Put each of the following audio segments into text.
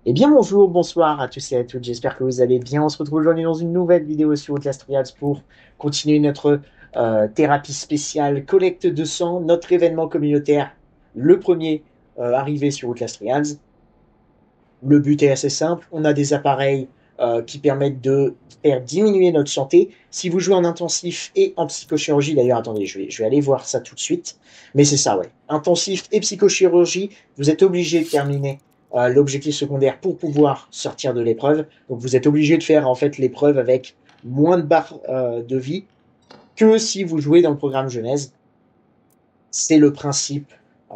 Eh bien bonjour, bonsoir à tous et à toutes, j'espère que vous allez bien. On se retrouve aujourd'hui dans une nouvelle vidéo sur Outlast Trials pour continuer notre thérapie spéciale collecte de sang, notre événement communautaire, le premier arrivé sur Outlast Trials. Le but est assez simple, on a des appareils qui permettent de faire diminuer notre santé. Si vous jouez en intensif et en psychochirurgie, d'ailleurs attendez, je vais aller voir ça tout de suite, mais c'est ça, ouais. Intensif et psychochirurgie, vous êtes obligé de terminer l'objectif secondaire pour pouvoir sortir de l'épreuve. Donc vous êtes obligé de faire en fait l'épreuve avec moins de barres de vie que si vous jouez dans le programme Genèse. C'est le principe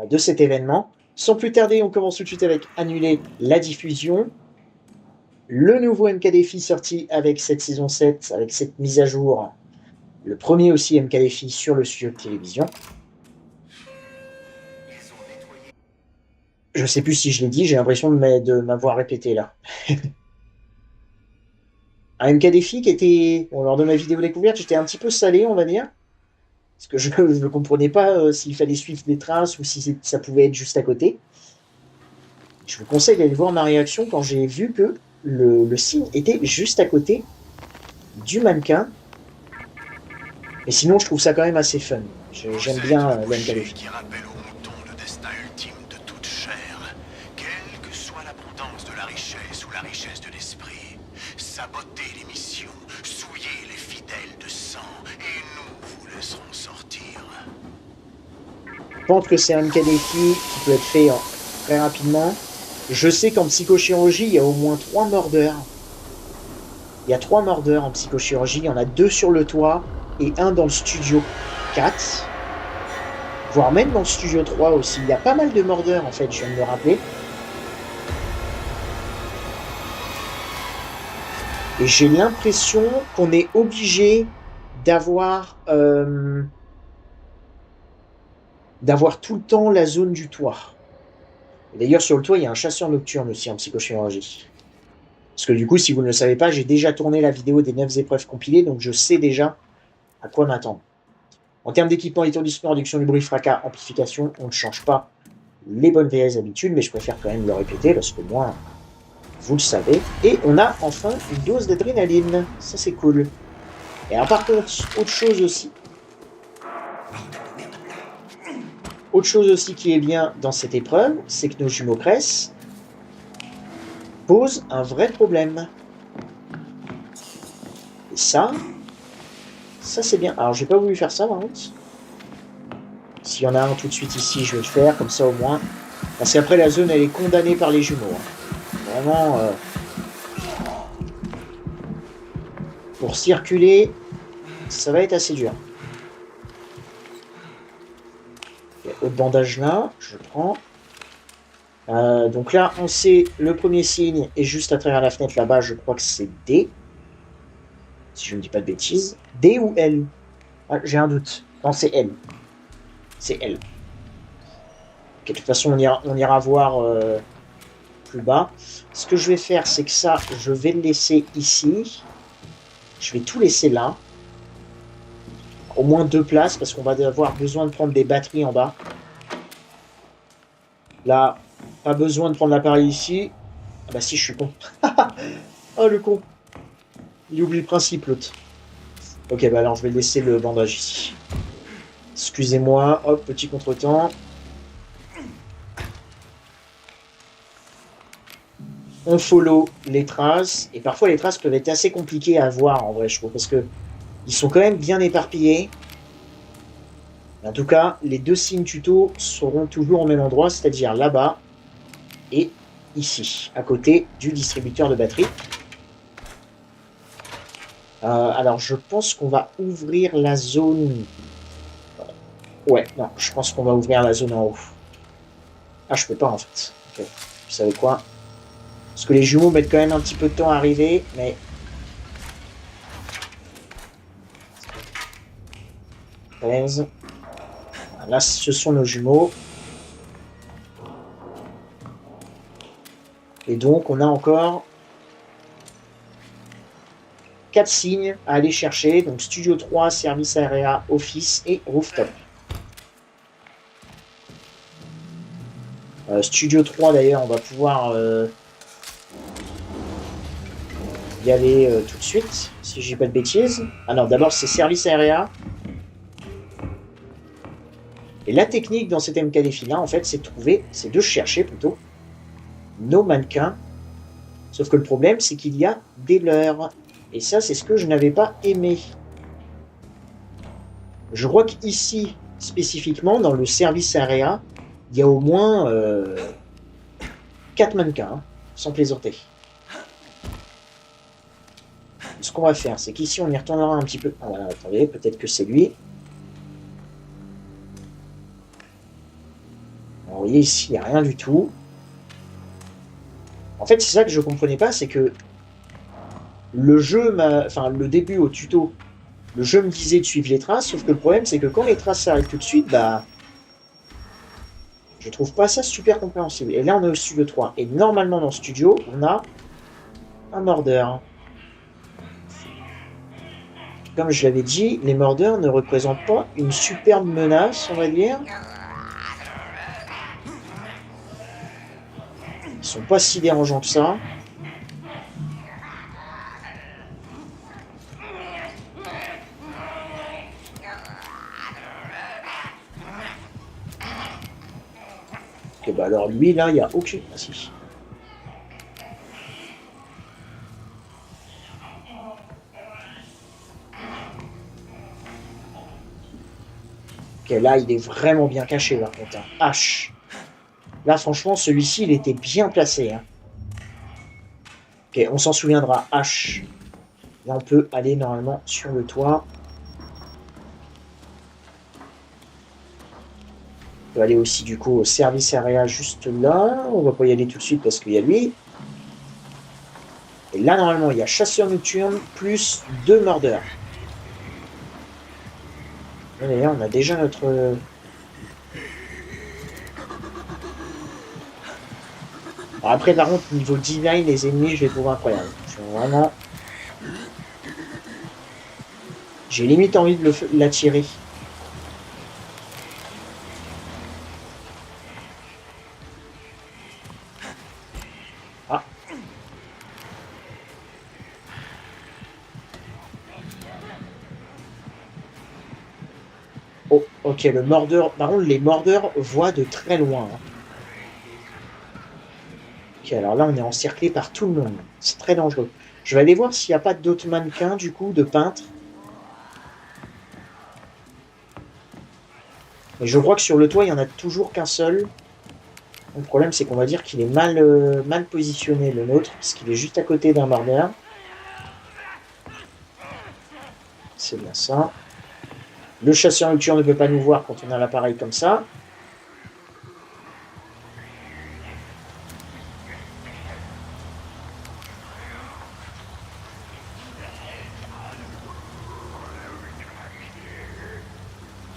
de cet événement. Sans plus tarder, on commence tout de suite avec annuler la diffusion. Le nouveau MKDFI sorti avec cette saison 7, avec cette mise à jour. Le premier aussi MKDFI sur le studio de télévision. Je sais plus si je l'ai dit, j'ai l'impression de m'avoir répété là. Un MKDFI qui était, bon, lors de ma vidéo découverte, j'étais un petit peu salé, on va dire. Parce que je ne comprenais pas s'il fallait suivre des traces ou si ça pouvait être juste à côté. Je vous conseille d'aller voir ma réaction quand j'ai vu que le signe était juste à côté du mannequin. Mais sinon, je trouve ça quand même assez fun. J'aime bien l'MKDFI. Qui rappelle au mouton le destin ultime de toute chair, quelle que soit l'abondance de la richesse ou la richesse de l'esprit. Saboter les missions, souiller les fidèles de sang, et nous vous laisserons sortir. Je pense que c'est un MKDFI qui peut être fait très rapidement. Je sais qu'en psychochirurgie, il y a au moins 3 mordeurs. Il y a 3 mordeurs en psychochirurgie. Il y en a 2 sur le toit et 1 dans le studio 4. Voire même dans le studio 3 aussi. Il y a pas mal de mordeurs en fait, je viens de me rappeler. Et j'ai l'impression qu'on est obligé d'avoir tout le temps la zone du toit. D'ailleurs, sur le toit, il y a un chasseur nocturne aussi en psychochirurgie. Parce que du coup, si vous ne le savez pas, j'ai déjà tourné la vidéo des 9 épreuves compilées, donc je sais déjà à quoi m'attendre. En termes d'équipement, étourdissement, réduction du bruit, fracas, amplification, on ne change pas les bonnes vieilles habitudes, mais je préfère quand même le répéter parce que moi, vous le savez. Et on a enfin une dose d'adrénaline. Ça, c'est cool. Et alors, par contre, autre chose aussi qui est bien dans cette épreuve, c'est que nos jumeaux Cress posent un vrai problème. Et ça c'est bien. Alors, j'ai pas voulu faire ça, par contre. S'il y en a un tout de suite ici, je vais le faire, comme ça au moins. Parce qu'après, la zone, elle est condamnée par les jumeaux. Vraiment, pour circuler, ça va être assez dur. Il y a autre bandage là, je prends. Donc là, on sait, le premier signe est juste à travers la fenêtre là-bas, je crois que c'est D. Si je ne dis pas de bêtises. D ou L? Ah, j'ai un doute. Non, c'est L. C'est L. Okay, de toute façon, on ira voir plus bas. Ce que je vais faire, c'est que ça, je vais le laisser ici. Je vais tout laisser là. Au moins 2 places, parce qu'on va avoir besoin de prendre des batteries en bas. Là, pas besoin de prendre l'appareil ici. Ah bah si, je suis con. Oh, le con. Il oublie le principe, l'autre. Ok, bah alors je vais laisser le bandage ici. Excusez-moi, hop, petit contretemps. On follow les traces. Et parfois, les traces peuvent être assez compliquées à voir, en vrai, je trouve. Parce que ils sont quand même bien éparpillés. En tout cas, les 2 signes tuto seront toujours au même endroit, c'est-à-dire là-bas et ici, à côté du distributeur de batterie. Alors, je pense qu'on va ouvrir la zone... Ouais, non, je pense qu'on va ouvrir la zone en haut. Ah, je peux pas, en fait. Ok, vous savez quoi? Parce que les jumeaux mettent quand même un petit peu de temps à arriver, mais... Là, ce sont nos jumeaux. Et donc, on a encore 4 signes à aller chercher. Donc, Studio 3, Service Area, Office et Rooftop. Studio 3, d'ailleurs, on va pouvoir y aller tout de suite, si je dis pas de bêtises. Ah non, d'abord c'est Service Area. Et la technique dans cet MK défi là, en fait, c'est de chercher plutôt nos mannequins. Sauf que le problème, c'est qu'il y a des leurs. Et ça, c'est ce que je n'avais pas aimé. Je crois qu'ici, spécifiquement, dans le Service Area, il y a au moins 4 mannequins, hein, sans plaisanter. Ce qu'on va faire, c'est qu'ici, on y retournera un petit peu. Ah, voilà, attendez, peut-être que c'est lui. Alors, vous voyez, ici, il n'y a rien du tout. En fait, c'est ça que je comprenais pas, c'est que le jeu le début au tuto, le jeu me disait de suivre les traces, sauf que le problème, c'est que quand les traces s'arrêtent tout de suite, bah, je trouve pas ça super compréhensible. Et là, on est au studio 3. Et normalement, dans le studio, on a un mordeur. Comme je l'avais dit, les mordeurs ne représentent pas une superbe menace, on va dire. Ils sont pas si dérangeants que ça. Ok, bah alors lui, là, il n'y a aucune... Ah si. Ok, là, il est vraiment bien caché, par contre. Hein. H. Là, franchement, celui-ci, il était bien placé. Hein. Ok, on s'en souviendra. H. Là, on peut aller normalement sur le toit. On peut aller aussi, du coup, au service area juste là. On va pas y aller tout de suite parce qu'il y a lui. Et là, normalement, il y a chasseur nocturne plus 2 mordeurs. D'ailleurs, on a déjà notre... Alors après, par contre, niveau design, les ennemis, je les trouve incroyables. Vraiment... J'ai limite envie de l'attirer. Ah. Oh, ok, le mordeur... Par contre, les mordeurs voient de très loin. Hein. Ok, alors là, on est encerclé par tout le monde. C'est très dangereux. Je vais aller voir s'il n'y a pas d'autres mannequins, du coup, de peintres. Mais je crois que sur le toit, il n'y en a toujours qu'un seul. Le problème, c'est qu'on va dire qu'il est mal positionné, le nôtre, parce qu'il est juste à côté d'un mordeur. C'est bien ça. Le chasseur nocturne ne peut pas nous voir quand on a l'appareil comme ça.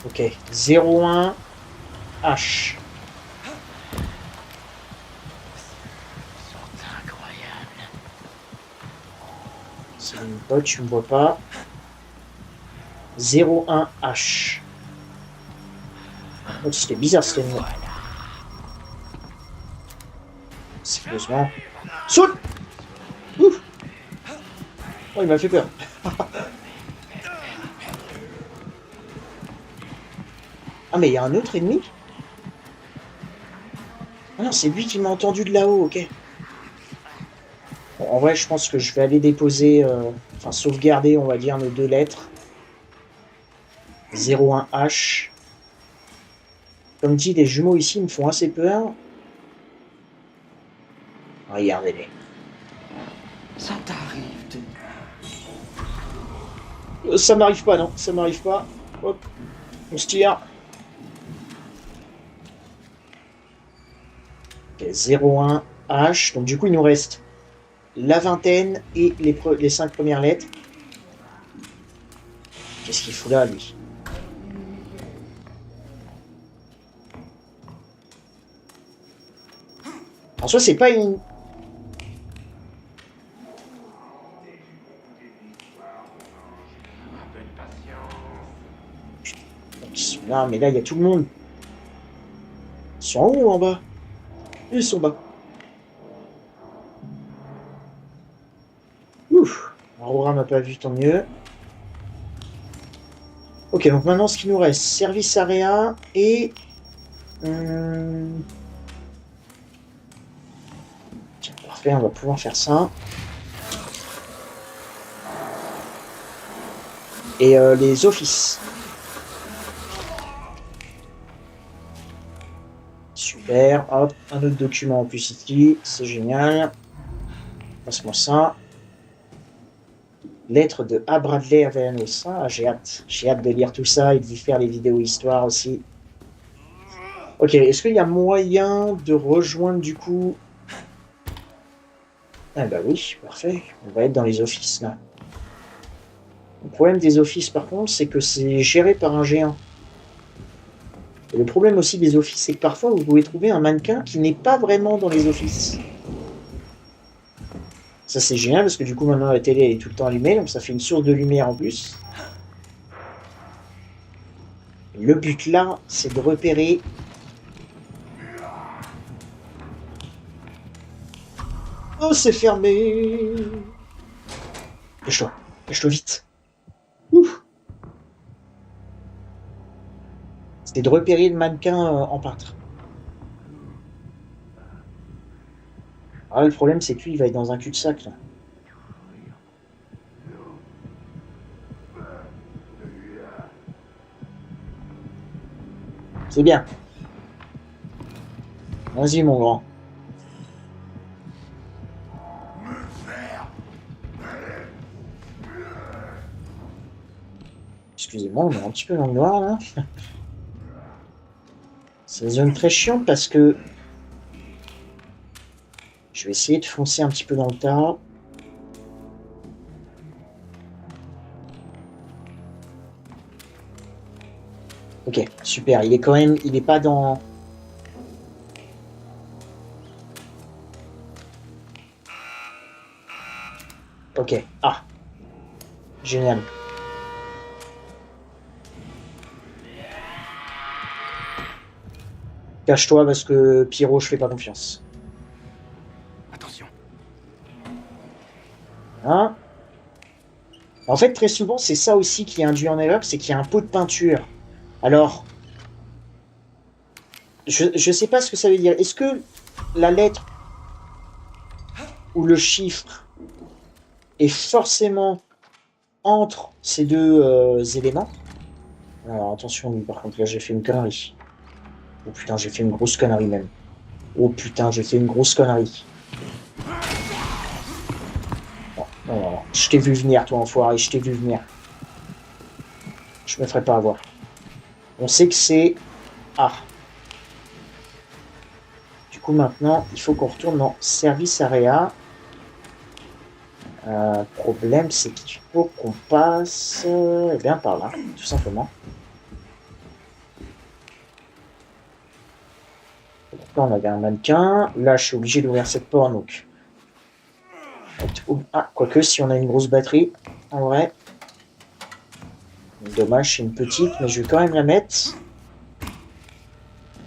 Ok, 01 H. C'est une pote, tu me vois pas. 01 H. Oh, c'était bizarre cette nuit. Sérieusement. Saute. Ouf. Oh, il m'a fait peur. Ah, mais il y a un autre ennemi? Ah non, c'est lui qui m'a entendu de là-haut, ok. Bon, en vrai, je pense que je vais aller déposer, enfin sauvegarder, on va dire, nos 2 lettres. 01 H. Comme dit, les jumeaux ici me font assez peur. Regardez-les. Ça t'arrive Ça m'arrive pas, non, ça m'arrive pas. Hop, on se tire. Ok, 01 H. Donc du coup, il nous reste la vingtaine et les 5 premières lettres. Qu'est-ce qu'il fout là, lui? En soi, c'est pas une... Ils sont là, mais là, il y a tout le monde. Ils sont en haut ou en bas? Ils sont bas. Ouf, Aurora m'a pas vu, tant mieux. Ok, donc maintenant ce qui nous reste, service area et... Tiens, parfait, on va pouvoir faire ça. Et les offices. Super, hop, un autre document en plus ici, c'est génial. Passe-moi ça. Lettre de A. Bradley Avellanos. Ah, j'ai hâte de lire tout ça et d'y faire les vidéos histoire aussi. Ok, est-ce qu'il y a moyen de rejoindre du coup... Ah bah oui, parfait, on va être dans les offices là. Le problème des offices par contre, c'est que c'est géré par un géant. Et le problème aussi des offices, c'est que parfois vous pouvez trouver un mannequin qui n'est pas vraiment dans les offices. Ça c'est génial parce que du coup maintenant la télé elle est tout le temps allumée, donc ça fait une source de lumière en plus. Le but là, c'est de repérer... Oh, c'est fermé! Dépêche-toi vite. Ouf. C'est de repérer le mannequin en peintre. Alors, le problème, c'est que lui, il va être dans un cul-de-sac, là. C'est bien. Vas-y, mon grand. Excusez-moi, on est un petit peu dans le noir, là. C'est une zone très chiante parce que... Je vais essayer de foncer un petit peu dans le tas. Ok, super. Il est quand même... Il est pas dans... Ok. Ah. Génial. Cache-toi parce que Pyro, je fais pas confiance. Attention. Hein? En fait, très souvent, c'est ça aussi qui induit en erreur, c'est qu'il y a un pot de peinture. Alors, je sais pas ce que ça veut dire. Est-ce que la lettre ou le chiffre est forcément entre ces deux éléments? Alors attention, lui, par contre, là j'ai fait une connerie. Oh putain, j'ai fait une grosse connerie même. Oh putain, j'ai fait une grosse connerie. Non, non, non, non. Je t'ai vu venir, toi, enfoiré, je t'ai vu venir. Je me ferai pas avoir. On sait que c'est A. Du coup, maintenant, il faut qu'on retourne dans Service Area. Problème, c'est qu'il faut qu'on passe eh bien, par là, tout simplement. Là, on avait un mannequin. Là, je suis obligé d'ouvrir cette porte, donc... Ah, quoique, si on a une grosse batterie, en vrai... Dommage, c'est une petite, mais je vais quand même la mettre.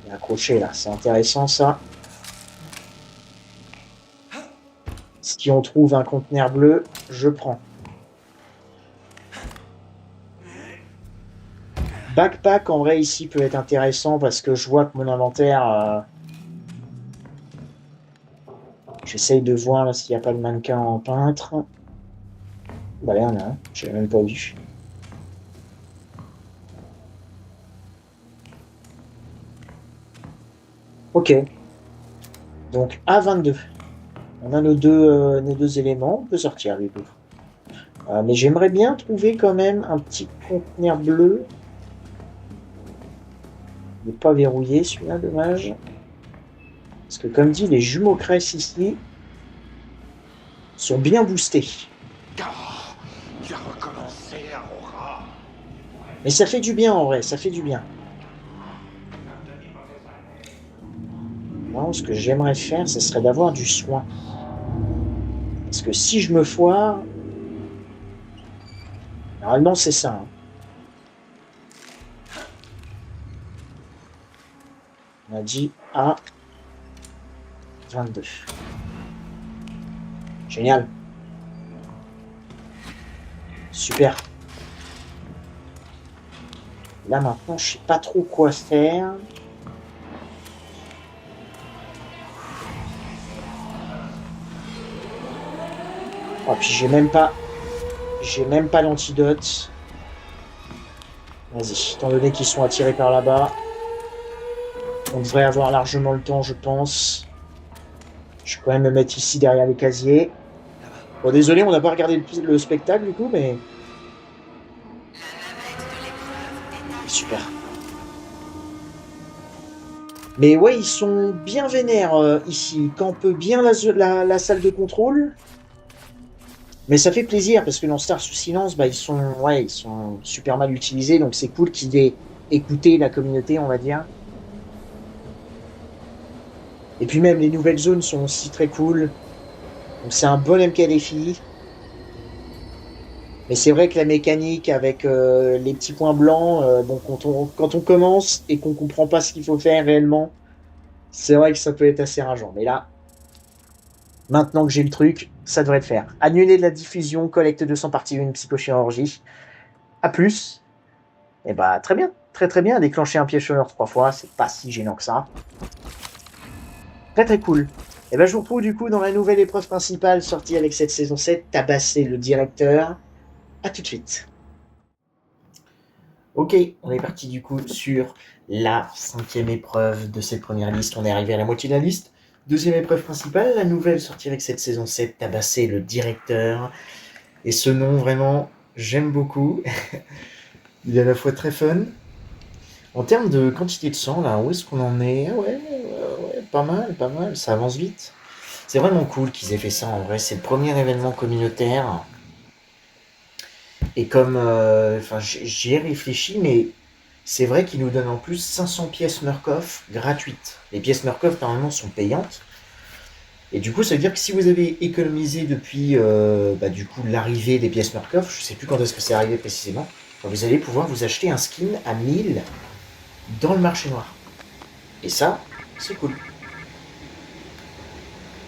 Elle est accrochée, là. C'est intéressant, ça. Si on trouve un conteneur bleu, je prends. Backpack, en vrai, ici, peut être intéressant parce que je vois que mon inventaire... J'essaye de voir là s'il n'y a pas de mannequin en peintre. Bah là, il y en a un. Je l'ai même pas vu. Ok. Donc, A22. On a nos deux éléments. On peut sortir, du coup. Mais j'aimerais bien trouver quand même un petit conteneur bleu. Il n'est pas verrouillé, celui-là, dommage. Parce que, comme dit, les jumeaux Cress ici sont bien boostés. Oh, tu as recommencé, Aurora. Mais ça fait du bien, en vrai. Ça fait du bien. Moi, ce que j'aimerais faire, ce serait d'avoir du soin. Parce que si je me foire... Normalement, c'est ça. Hein. On a dit A22. Génial. Super. Là maintenant, je sais pas trop quoi faire. Oh, puis j'ai même pas l'antidote. Vas-y, étant donné qu'ils sont attirés par là-bas, on devrait avoir largement le temps, je pense. Je vais quand même me mettre ici derrière les casiers. Bon, désolé, on n'a pas regardé le spectacle du coup, mais... Super. Mais ouais, ils sont bien vénères ici. Ils campent bien la salle de contrôle. Mais ça fait plaisir parce que dans Star sous silence, bah, ils sont super mal utilisés. Donc c'est cool qu'ils aient écouté la communauté, on va dire. Et puis même les nouvelles zones sont aussi très cool. Donc c'est un bon MKDFI. Mais c'est vrai que la mécanique avec les petits points blancs, bon, quand on commence et qu'on comprend pas ce qu'il faut faire réellement, c'est vrai que ça peut être assez rageant. Mais là, maintenant que j'ai le truc, ça devrait le faire. Annuler de la diffusion, collecte 200 parties 1, psychochirurgie. A plus. Et bah très bien, très très bien. Déclencher un piège sonore 3 fois, c'est pas si gênant que ça. Très très cool. Et ben je vous retrouve du coup dans la nouvelle épreuve principale sortie avec cette saison 7, tabasser le directeur. A tout de suite. Ok, on est parti du coup sur la 5e épreuve de cette première liste. On est arrivé à la moitié de la liste. Deuxième épreuve principale, la nouvelle sortie avec cette saison 7, tabasser le directeur. Et ce nom, vraiment, j'aime beaucoup. Il est à la fois très fun. En termes de quantité de sang, là, où est-ce qu'on en est? Ouais, pas mal, ça avance vite. C'est vraiment cool qu'ils aient fait ça, en vrai. C'est le premier événement communautaire. Et comme, j'y ai réfléchi, mais c'est vrai qu'ils nous donnent en plus 500 pièces Murkoff gratuites. Les pièces Murkoff, normalement, sont payantes. Et du coup, ça veut dire que si vous avez économisé depuis du coup l'arrivée des pièces Murkoff, je sais plus quand est-ce que c'est arrivé précisément, vous allez pouvoir vous acheter un skin à 1000 dans le marché noir. Et ça, c'est cool.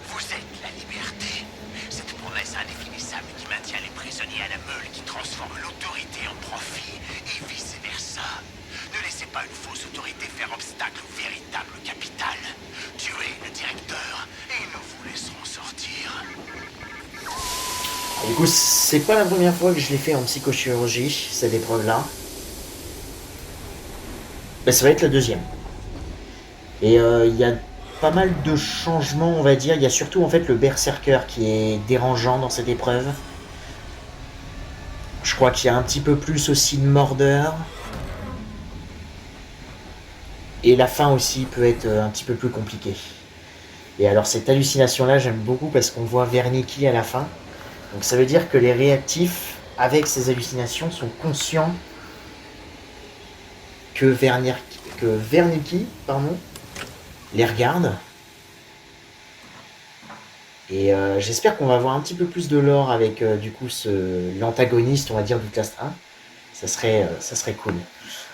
Vous êtes la liberté. Cette promesse indéfinissable qui maintient les prisonniers à la meule, qui transforme l'autorité en profit, et vice-versa. Ne laissez pas une fausse autorité faire obstacle au véritable capital. Tuez le directeur, et nous vous laisserons sortir. Du coup, c'est pas la première fois que je l'ai fait en psychochirurgie, cette épreuve-là. Ben, ça va être la deuxième. Et il y a pas mal de changements, on va dire. Il y a surtout en fait le berserker qui est dérangeant dans cette épreuve. Je crois qu'il y a un petit peu plus aussi de mordeur. Et la fin aussi peut être un petit peu plus compliquée. Et alors cette hallucination-là, j'aime beaucoup parce qu'on voit Wernicke à la fin. Donc ça veut dire que les réactifs, avec ces hallucinations, sont conscients que Wernicke les regarde. Et j'espère qu'on va avoir un petit peu plus de lore avec du coup l'antagoniste, on va dire, du classe 1. Ça serait cool.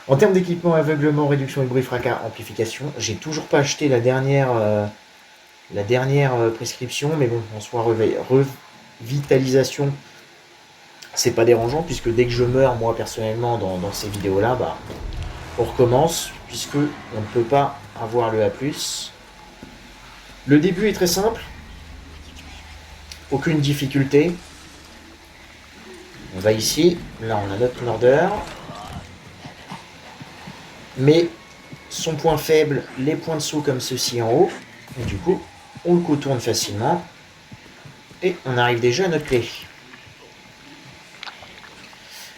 En termes d'équipement, aveuglement, réduction de bruit, fracas, amplification, j'ai toujours pas acheté la dernière prescription, mais bon, en soi, revitalisation, c'est pas dérangeant, puisque dès que je meurs, moi personnellement, dans ces vidéos-là, bah, on recommence, puisque on ne peut pas avoir le A+. Le début est très simple, aucune difficulté. On va ici, là on a notre mordeur. Mais son point faible, les points de saut comme ceci en haut. Et du coup, on le contourne facilement. Et on arrive déjà à notre clé.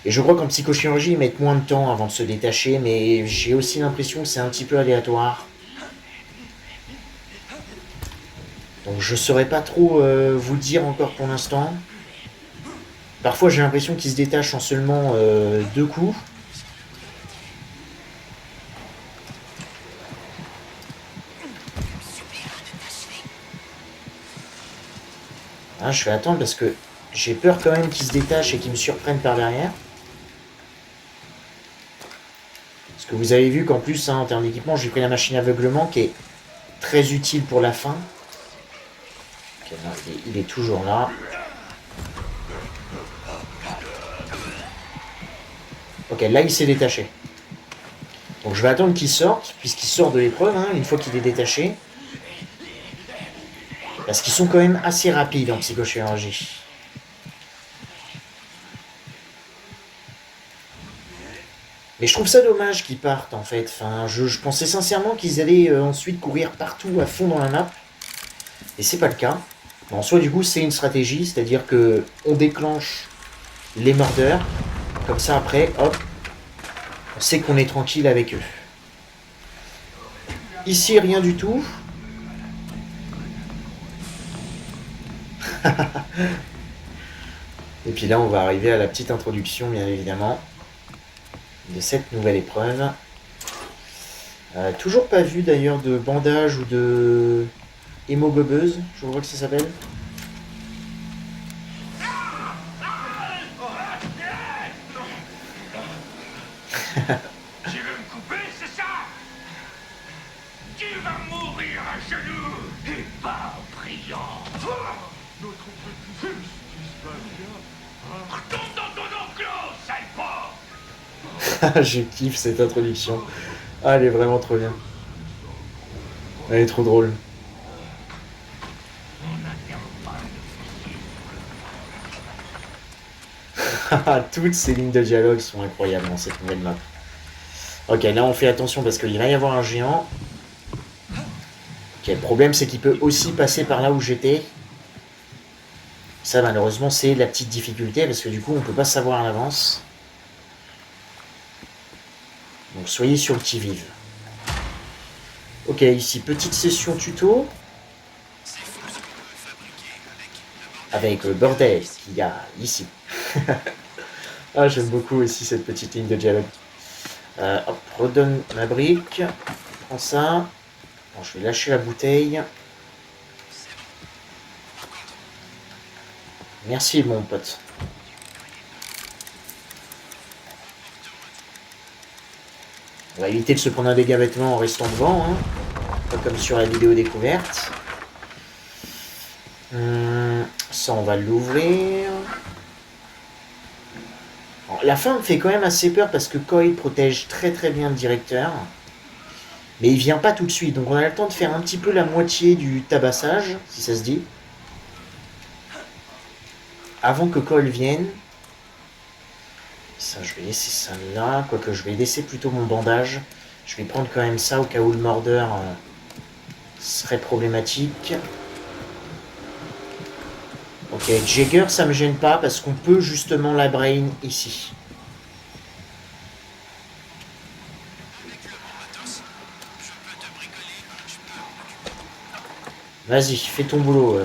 Et je crois qu'en psychochirurgie, ils mettent moins de temps avant de se détacher, mais j'ai aussi l'impression que c'est un petit peu aléatoire. Donc je saurais pas trop vous dire encore pour l'instant. Parfois j'ai l'impression qu'ils se détachent en seulement 2 coups. Ah, je vais attendre parce que j'ai peur quand même qu'ils se détachent et qu'ils me surprennent par derrière. Parce que vous avez vu qu'en plus, en termes d'équipement, j'ai pris la machine aveuglement qui est très utile pour la fin. Okay, non, il est toujours là. Ok, là il s'est détaché. Donc je vais attendre qu'il sorte, puisqu'il sort de l'épreuve, hein, une fois qu'il est détaché. Parce qu'ils sont quand même assez rapides en psychochirurgie. Mais je trouve ça dommage qu'ils partent en fait. Enfin, je pensais sincèrement qu'ils allaient ensuite courir partout à fond dans la map. Et c'est pas le cas. En soi, du coup, c'est une stratégie, c'est-à-dire que on déclenche les mordeurs. Comme ça, après, hop, on sait qu'on est tranquille avec eux. Ici, rien du tout. Et puis là, on va arriver à la petite introduction, bien évidemment, de cette nouvelle épreuve. Toujours pas vu d'ailleurs de bandage ou de hémogobeuse, je crois que ça s'appelle. Tu veux me couper, c'est ça? Tu vas mourir à genoux et pas en priant. Notre petit fils, qui se passe bien. Retourne dans ton enclos, sale porc. Je kiffe cette introduction. Ah, elle est vraiment trop bien. Elle est trop drôle. Toutes ces lignes de dialogue sont incroyables dans cette nouvelle map. Ok, là on fait attention parce qu'il va y avoir un géant. Ok, le problème c'est qu'il peut aussi passer par là où j'étais. Ça malheureusement c'est la petite difficulté parce que du coup on peut pas savoir à l'avance. Donc soyez sur le qui-vive. Ok, ici petite session tuto. Avec le bordel qu'il y a ici. Ah, j'aime beaucoup aussi cette petite ligne de dialogue. Hop, redonne ma brique. Prends ça. Bon, je vais lâcher la bouteille. Merci mon pote. On va éviter de se prendre un dégât vêtement en restant devant, hein. Pas comme sur la vidéo découverte. Ça on va l'ouvrir. La fin me fait quand même assez peur parce que Coil protège très très bien le directeur. Mais il vient pas tout de suite, donc on a le temps de faire un petit peu la moitié du tabassage, si ça se dit. Avant que Coil vienne. Ça, je vais laisser ça là, quoique je vais laisser plutôt mon bandage. Je vais prendre quand même ça au cas où le mordeur serait problématique. Ok, Jagger, ça me gêne pas parce qu'on peut justement la brain ici. Vas-y, fais ton boulot.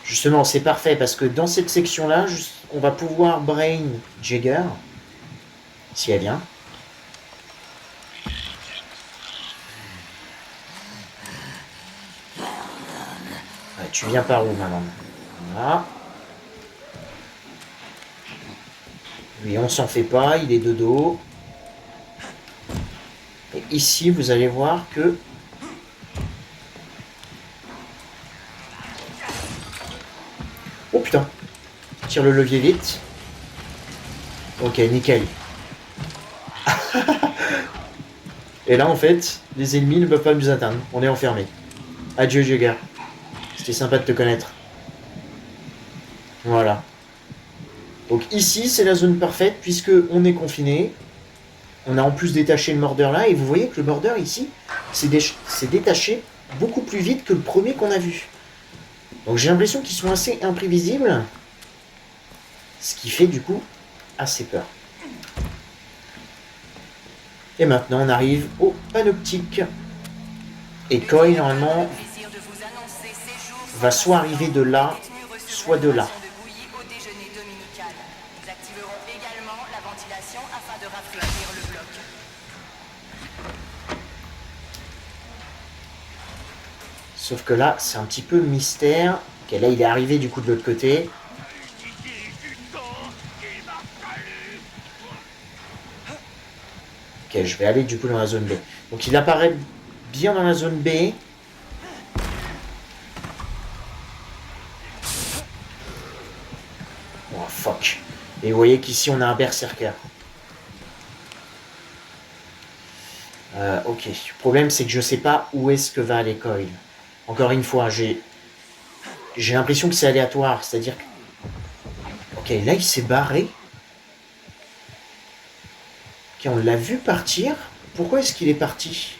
Justement, c'est parfait parce que dans cette section-là, on va pouvoir brain Jagger. Si elle vient. Ouais, tu viens par où, maman? Voilà. Lui, on s'en fait pas, il est de dos. Et ici, vous allez voir que... Oh putain! Tire le levier vite. Ok, nickel. Et là, en fait, les ennemis ne peuvent pas nous atteindre. On est enfermés. Adieu, Jagger. C'était sympa de te connaître. Voilà. Donc ici, c'est la zone parfaite puisque on est confiné. On a en plus détaché le mordeur là. Et vous voyez que le mordeur ici s'est détaché beaucoup plus vite que le premier qu'on a vu. Donc j'ai l'impression qu'ils sont assez imprévisibles. Ce qui fait du coup assez peur. Et maintenant, on arrive au panoptique. Et Coil, normalement, va soit arriver de là, soit de là. Sauf que là, c'est un petit peu mystère. Ok, là, il est arrivé du coup de l'autre côté. Ok, je vais aller du coup dans la zone B. Donc il apparaît bien dans la zone B. Oh fuck. Et vous voyez qu'ici on a un berserker. Ok, le problème c'est que je sais pas où est-ce que va aller Coil. Encore une fois, j'ai l'impression que c'est aléatoire, c'est-à-dire que... Ok, là il s'est barré. Ok, on l'a vu partir. Pourquoi est-ce qu'il est parti?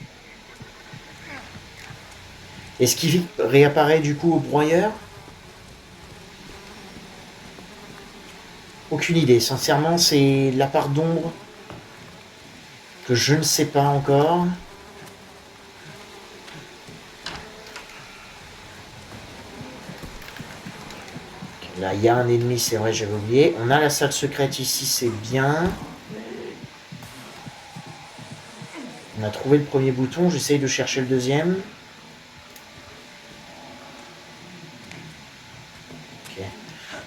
Est-ce qu'il réapparaît du coup au broyeur? Aucune idée, sincèrement c'est la part d'ombre que je ne sais pas encore. Là, il y a un ennemi, c'est vrai, j'avais oublié. On a la salle secrète ici, c'est bien. On a trouvé le premier bouton, j'essaye de chercher le deuxième. Ok.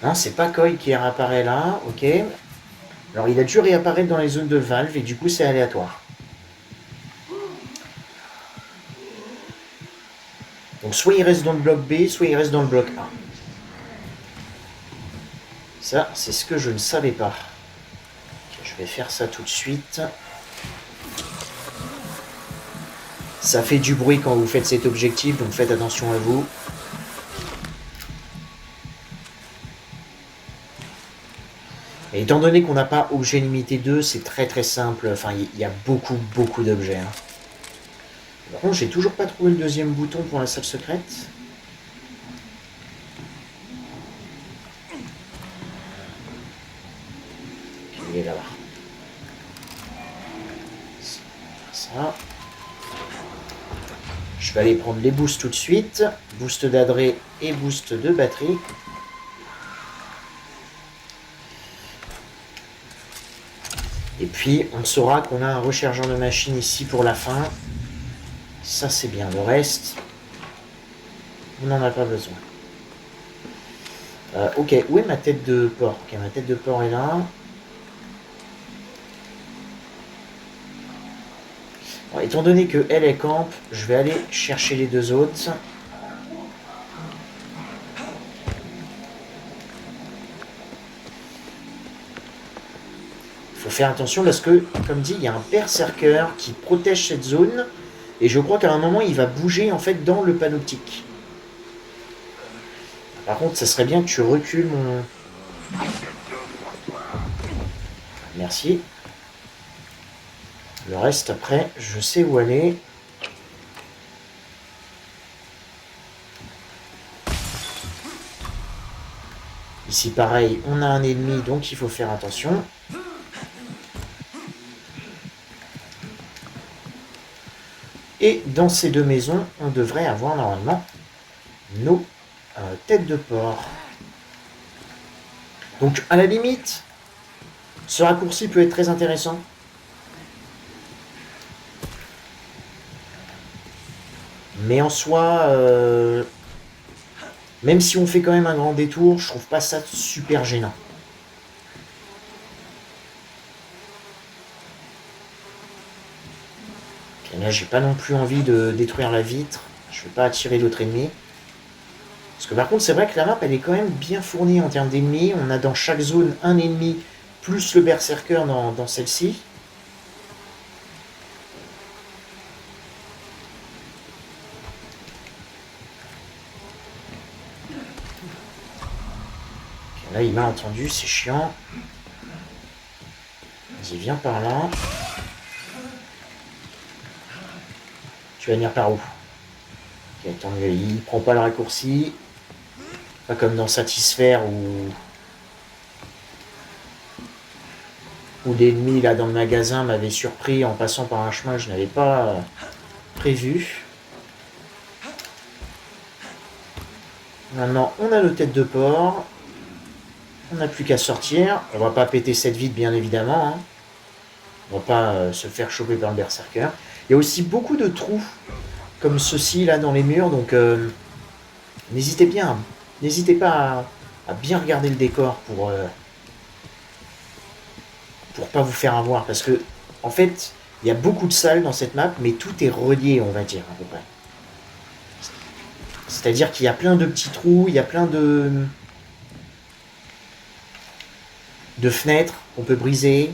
Non, c'est pas Coil qui réapparaît là, ok. Alors, il a dû réapparaître dans les zones de valve et du coup, c'est aléatoire. Donc, soit il reste dans le bloc B, soit il reste dans le bloc A. Ça, c'est ce que je ne savais pas. Ok, je vais faire ça tout de suite. Ça fait du bruit quand vous faites cet objectif, donc faites attention à vous. Et étant donné qu'on n'a pas objet limité 2, c'est très très simple. Enfin, il y a beaucoup d'objets. Hein. Par contre, j'ai toujours pas trouvé le deuxième bouton pour la salle secrète. Il est là-bas. Ça. Je vais aller prendre les boosts tout de suite. Boost d'adré et boost de batterie. Et puis, on saura qu'on a un rechargeur de machine ici pour la fin. Ça, c'est bien. Le reste, on n'en a pas besoin. Ok, où est ma tête de porc? Ok, ma tête de porc est là. Alors, étant donné que elle est camp, je vais aller chercher les deux autres. Il faut faire attention parce que, comme dit, il y a un berserker qui protège cette zone. Et je crois qu'à un moment, il va bouger en fait dans le panoptique. Par contre, ça serait bien que tu recules mon... Merci. Le reste, après, je sais où aller. Ici, pareil, on a un ennemi, donc il faut faire attention. Et dans ces deux maisons, on devrait avoir normalement nos têtes de porc. Donc, à la limite, ce raccourci peut être très intéressant. Mais en soi, même si on fait quand même un grand détour, je trouve pas ça super gênant. Et là, j'ai pas non plus envie de détruire la vitre. Je vais pas attirer d'autres ennemis. Parce que par contre, c'est vrai que la map, elle est quand même bien fournie en termes d'ennemis. On a dans chaque zone un ennemi, plus le berserker dans celle-ci. Là, il m'a entendu, c'est chiant. Vas-y, viens par là. Tu vas venir par où? Ok, attends, il prend pas le raccourci. Pas comme dans Satisfaire où l'ennemi là dans le magasin m'avait surpris en passant par un chemin que je n'avais pas prévu. Maintenant, on a nos têtes de porc. On n'a plus qu'à sortir. On va pas péter cette vitre, bien évidemment. Hein. On va pas se faire choper par le berserker. Il y a aussi beaucoup de trous comme ceci là dans les murs. Donc, n'hésitez pas à bien regarder le décor pour pas vous faire avoir. Parce que, en fait, il y a beaucoup de salles dans cette map, mais tout est relié, on va dire, à peu près. C'est-à-dire qu'il y a plein de petits trous, il y a plein de de fenêtres qu'on peut briser.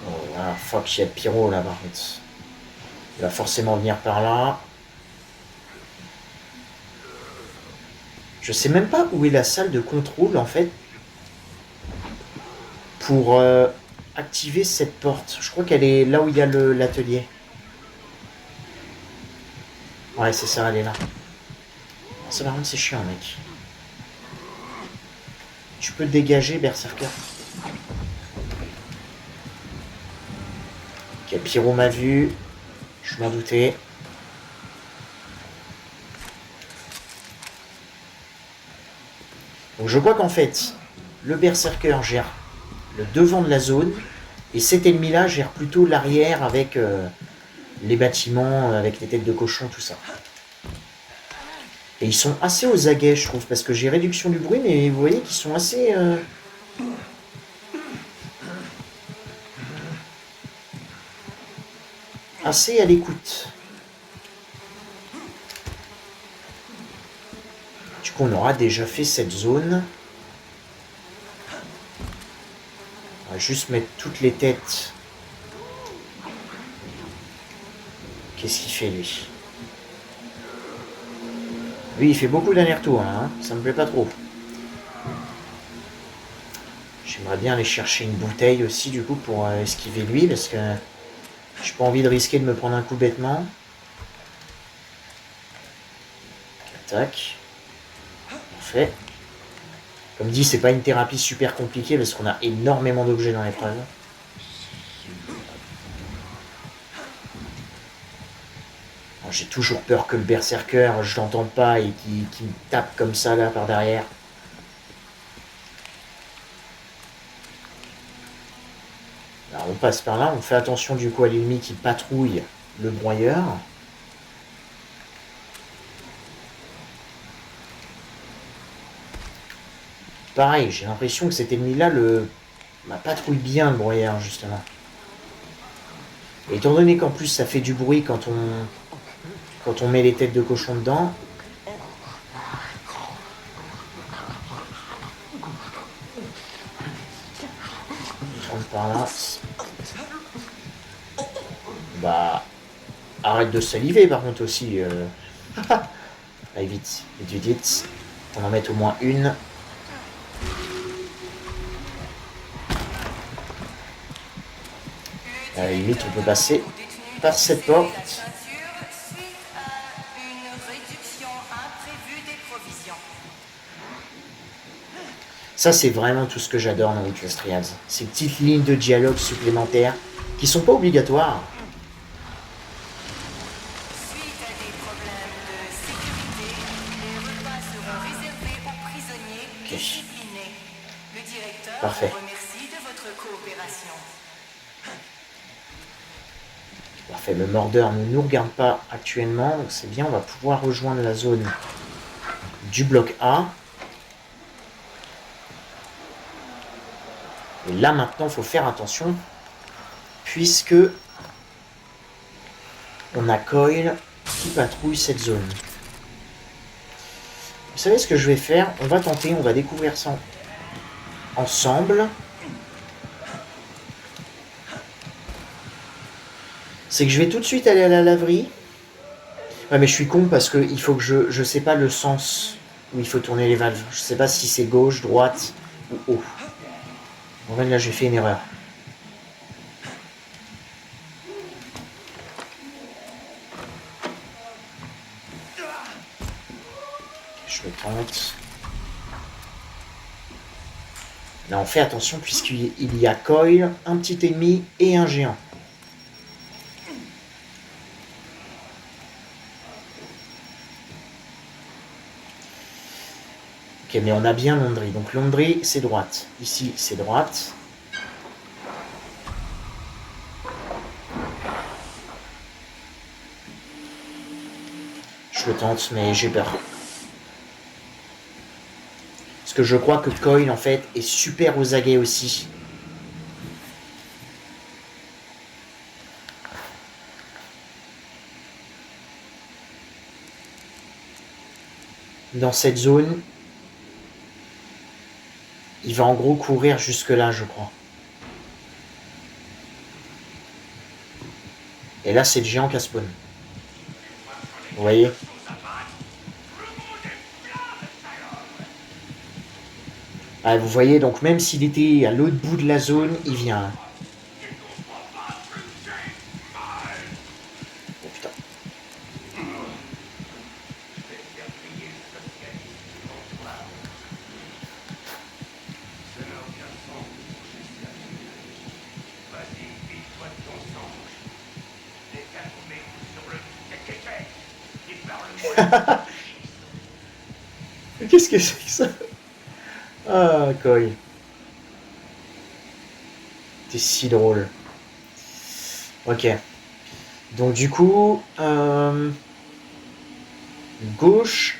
Oh, voilà, fuck, il y a Pyro là par contre. Il va forcément venir par là. Je sais même pas où est la salle de contrôle en fait pour activer cette porte. Je crois qu'elle est là où il y a l'atelier. Ouais, c'est ça, elle est là. Ça par contre c'est chiant mec. Tu peux te dégager Berserker. Ok, Pyro m'a vu. Je m'en doutais. Donc je vois qu'en fait, le Berserker gère le devant de la zone, et cet ennemi-là gère plutôt l'arrière avec les bâtiments, avec les têtes de cochon, tout ça. Et ils sont assez aux aguets, je trouve, parce que j'ai réduction du bruit, mais vous voyez qu'ils sont assez... assez à l'écoute. Du coup, on aura déjà fait cette zone. On va juste mettre toutes les têtes. Qu'est-ce qu'il fait, lui? Lui, il fait beaucoup d'allers-retours, hein. Ça me plaît pas trop. J'aimerais bien aller chercher une bouteille aussi, du coup, pour esquiver lui, parce que j'ai pas envie de risquer de me prendre un coup bêtement. Tac. Parfait. Comme dit, c'est pas une thérapie super compliquée, parce qu'on a énormément d'objets dans l'épreuve. J'ai toujours peur que le berserker, je l'entende pas et qu'il me tape comme ça là par derrière. Alors on passe par là, on fait attention du coup à l'ennemi qui patrouille le broyeur. Pareil, j'ai l'impression que cet ennemi-là patrouille bien le broyeur justement. Et étant donné qu'en plus ça fait du bruit quand on met les têtes de cochon dedans, on rentre par là. Bah, arrête de saliver par contre aussi. Allez vite, vite, vite. On en met au moins une. À la limite, on peut passer par cette porte. Ça, c'est vraiment tout ce que j'adore dans Outlast Trials. Ces petites lignes de dialogue supplémentaires qui sont pas obligatoires. Suite à des problèmes de sécurité, les repas seront réservés aux prisonniers disciplinés. Le directeur Parfait. vous remercie de votre coopération. Parfait, le mordeur ne nous regarde pas actuellement, donc c'est bien, on va pouvoir rejoindre la zone du bloc A. Et là maintenant, il faut faire attention, puisque on a Coil qui patrouille cette zone. Vous savez ce que je vais faire? On va tenter, on va découvrir ça ensemble. C'est que je vais tout de suite aller à la laverie. Ouais, mais je suis con parce qu'il faut que je sais pas le sens où il faut tourner les valves. Je sais pas si c'est gauche, droite ou haut. En fait, là, j'ai fait une erreur. Je le tente. Là, on fait attention puisqu'il y a Coil, un petit ennemi et un géant. Ok, mais on a bien Laundry. Donc Laundry, c'est droite. Ici, c'est droite. Je le tente, mais j'ai peur. Parce que je crois que Coil, en fait, est super aux aguets aussi. dans cette zone. Il va en gros courir jusque là, je crois. Et là, c'est le géant qui a spawn. Vous voyez? Ah, vous voyez, donc même s'il était à l'autre bout de la zone, il vient. Oh putain. Qu'est-ce que c'est que ça? Ah, Koi. C'est si drôle. Ok. Donc du coup, gauche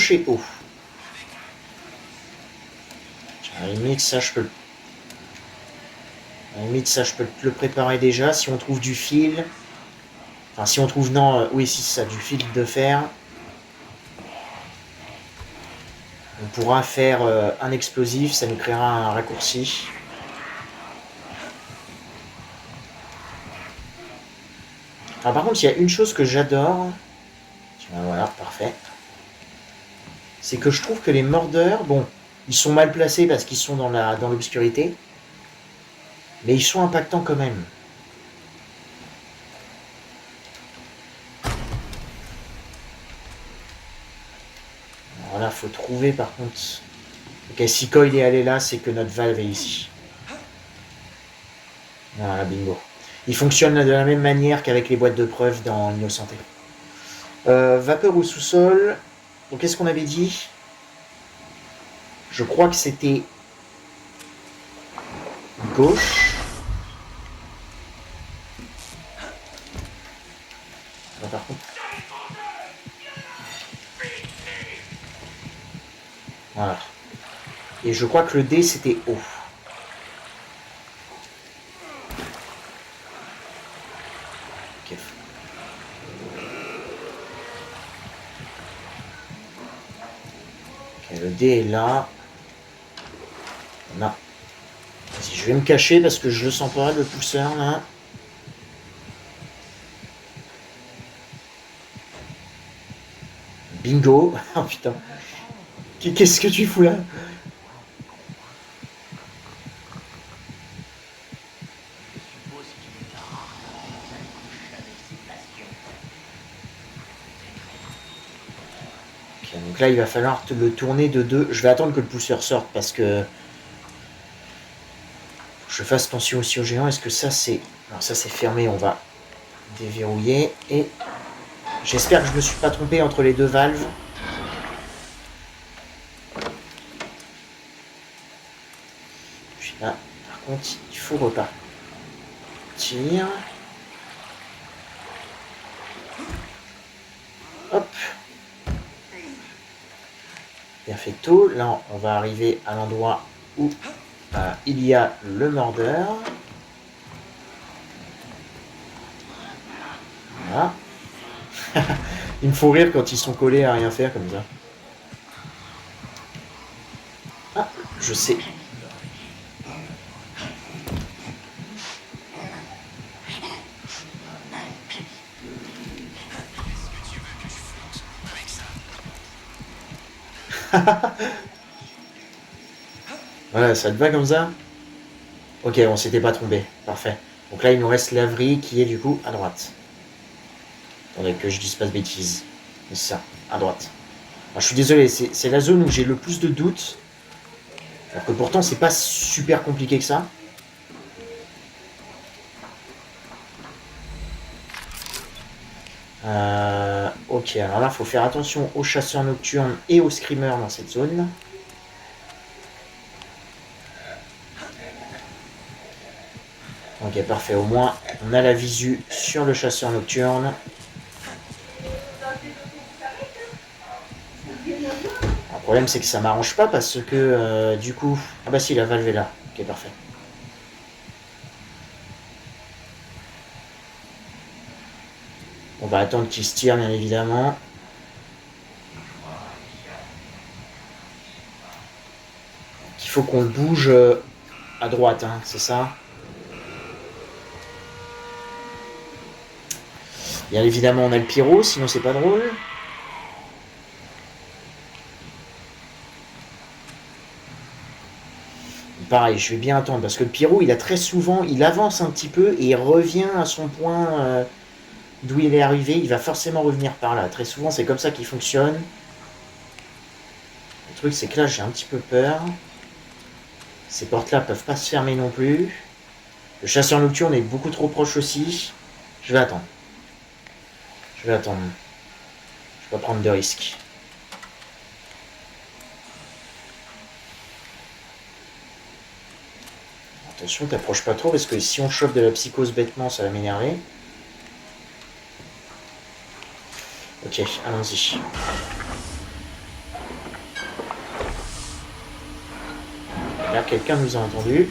et haut. À la limite, ça je peux. À la limite, ça je peux le préparer déjà. Si on trouve du fil. Enfin, si on trouve. Non, oui, si c'est ça, du fil de fer. On pourra faire un explosif, ça nous créera un raccourci. Alors, par contre, il y a une chose que j'adore. Voilà, parfait. C'est que je trouve que les mordeurs, bon, ils sont mal placés parce qu'ils sont dans l'obscurité. Mais ils sont impactants quand même. Alors là, faut trouver par contre. Ok, si Coil est allé là, c'est que notre valve est ici. Voilà, bingo. Il fonctionne de la même manière qu'avec les boîtes de preuves dans Innocenté. Vapeur au sous-sol. Donc, qu'est-ce qu'on avait dit? Je crois que c'était gauche. Ah, par contre. Voilà. Et je crois que le D c'était haut. Ok. Ok, le D est là. Non. Si je vais me cacher parce que je le sens pas, le pousseur là. Bingo. Oh putain. Qu'est-ce que tu fous là? Ok, donc là il va falloir le tourner de 2. Je vais attendre que le pousseur sorte parce que je fasse attention aussi au géant. Est-ce que ça c'est... Alors ça c'est fermé, on va déverrouiller. Et j'espère que je me suis pas trompé entre les deux valves. Puis là, par contre, il faut repartir. Hop. Perfecto. Là, on va arriver à l'endroit où il y a le mordeur. Voilà. Il me faut rire quand ils sont collés à rien faire comme ça. Ah, je sais. Voilà, ça te va comme ça? Ok, on s'était pas trompé. Parfait. Donc là, il nous reste laverie qui est du coup à droite. Attendez que je dise pas de bêtises. C'est ça, à droite. Alors, je suis désolé, c'est la zone où j'ai le plus de doutes. Alors que pourtant, c'est pas super compliqué que ça. Ok, alors là, il faut faire attention aux chasseurs nocturnes et aux screamers dans cette zone. Ok, parfait. Au moins, on a la visu sur le chasseur nocturne. Le problème, c'est que ça m'arrange pas parce que, du coup... Ah bah si, la valve est là. Ok, parfait. On va attendre qu'il se tire, bien évidemment. faut qu'on le bouge à droite, hein, c'est ça. Bien évidemment, on a le pyro, sinon c'est pas drôle. Pareil, je vais bien attendre, parce que le pyro, il a très souvent, il avance un petit peu et il revient à son point d'où il est arrivé. Il va forcément revenir par là. Très souvent, c'est comme ça qu'il fonctionne. Le truc, c'est que là, j'ai un petit peu peur. Ces portes-là peuvent pas se fermer non plus. Le chasseur nocturne est beaucoup trop proche aussi. Je vais attendre. Je vais attendre. Je vais pas prendre de risques. Attention, t'approches pas trop parce que si on chope de la psychose bêtement, ça va m'énerver. Ok, allons-y. Là, quelqu'un nous a entendu.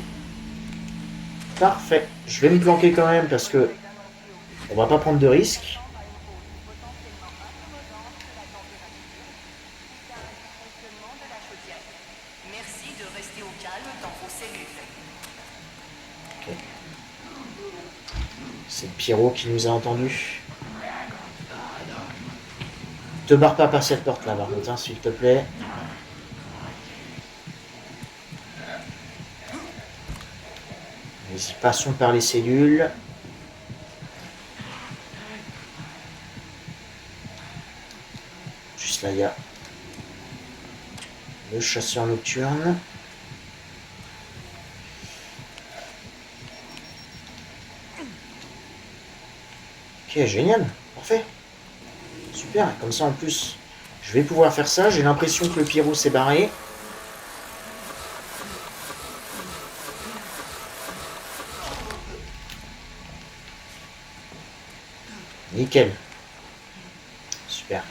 Parfait. Je vais me planquer quand même parce que on va pas prendre de risques. Merci de rester au calme dans vos cellules. Okay. C'est le Pierrot qui nous a entendus. Te barre pas par cette porte là, par contre, hein, s'il te plaît. Vas-y, passons par les cellules. Juste là, il y a le chasseur nocturne. Ok, génial, parfait. Super, comme ça en plus, je vais pouvoir faire ça. J'ai l'impression que le pyro s'est barré. Nickel. Super.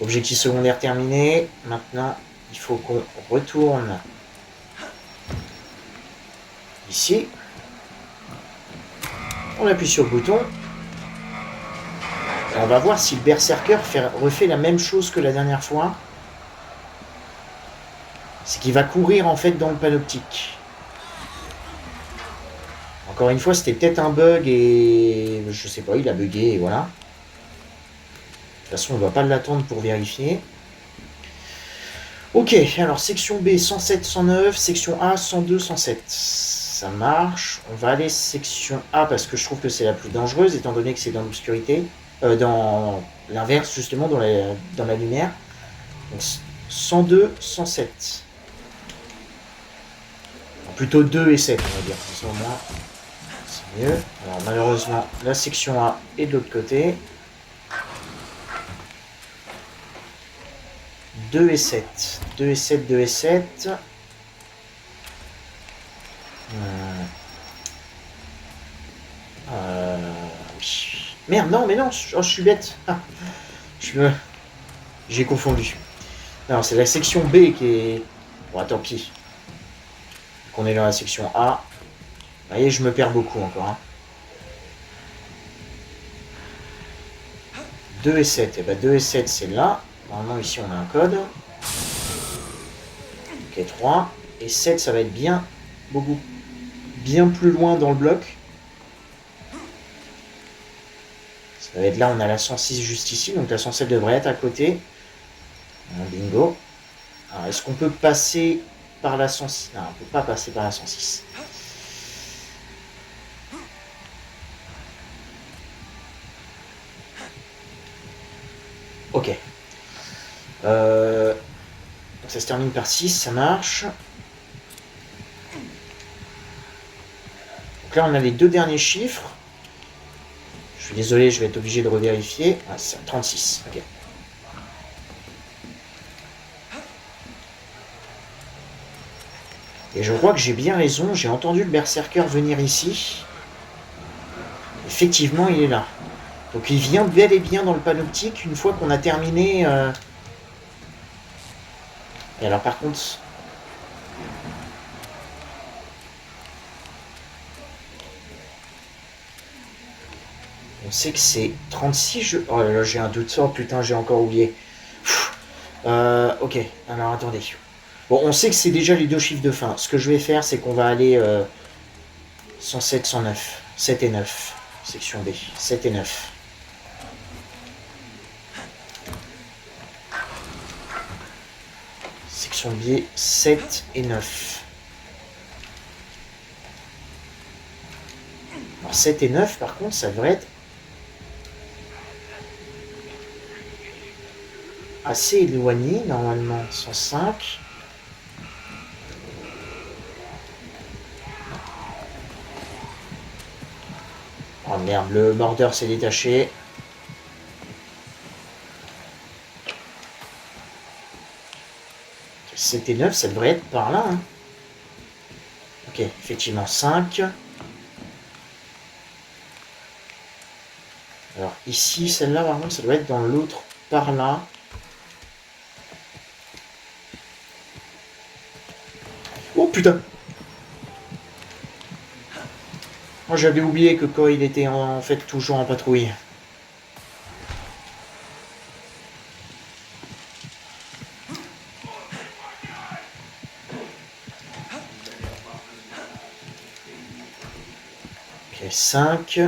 Objectif secondaire terminé. Maintenant, il faut qu'on retourne ici. On appuie sur le bouton. Et on va voir si le berserker refait la même chose que la dernière fois. C'est qu'il va courir en fait dans le panoptique. Encore une fois, c'était peut-être un bug et je sais pas, il a bugué et voilà. De toute façon, on ne va pas l'attendre pour vérifier. Ok, alors section B 107, 109, section A 102, 107. Ça marche. On va aller section A parce que je trouve que c'est la plus dangereuse étant donné que c'est dans l'obscurité. Dans l'inverse, justement, dans la lumière. Donc 102, 107. Enfin, plutôt 2 et 7, on va dire. Comme ça, au moins, c'est mieux. Alors, malheureusement, la section A est de l'autre côté. 2 et 7. 2 et 7, 2 et 7. Oui. Merde, non, mais non, je suis bête. Ah, j'ai confondu. Alors, c'est la section B qui est... Bon, tant pis. On est dans la section A. Vous voyez, je me perds beaucoup encore. Hein. 2 et 7. Et ben 2 et 7, c'est là. Normalement, ici, on a un code. Ok, 3. Et 7, ça va être bien plus loin dans le bloc. Ça va être là, on a la 106 juste ici. Donc la 107 devrait être à côté. Bingo. Alors, est-ce qu'on peut passer par la 106 ? Non, on ne peut pas passer par la 106. Ok. Donc ça se termine par 6, ça marche. Donc là, on a les deux derniers chiffres. Je suis désolé, je vais être obligé de revérifier. Ah, c'est 36, ok. Et je crois que j'ai bien raison, j'ai entendu le berserker venir ici. Effectivement, il est là. Donc il vient bel et bien dans le panoptique une fois qu'on a terminé... Et alors par contre... On sait que c'est 36... Oh là là, j'ai un doute. Oh putain, j'ai encore oublié. Ok, alors attendez. Bon, on sait que c'est déjà les 2 chiffres de fin. Ce que je vais faire, c'est qu'on va aller 107, 109. 7 et 9. Section B. 7 et 9. Section B, 7 et 9. Alors 7 et 9, par contre, ça devrait être assez éloigné, normalement. 105. Oh merde, le mordeur s'est détaché. C'était 9, ça devrait être par là. Hein. Ok, effectivement, 5. Alors ici, celle-là, par contre, ça doit être dans l'autre par là. Oh putain! Moi j'avais oublié que Coil était en fait toujours en patrouille. Ok, 5.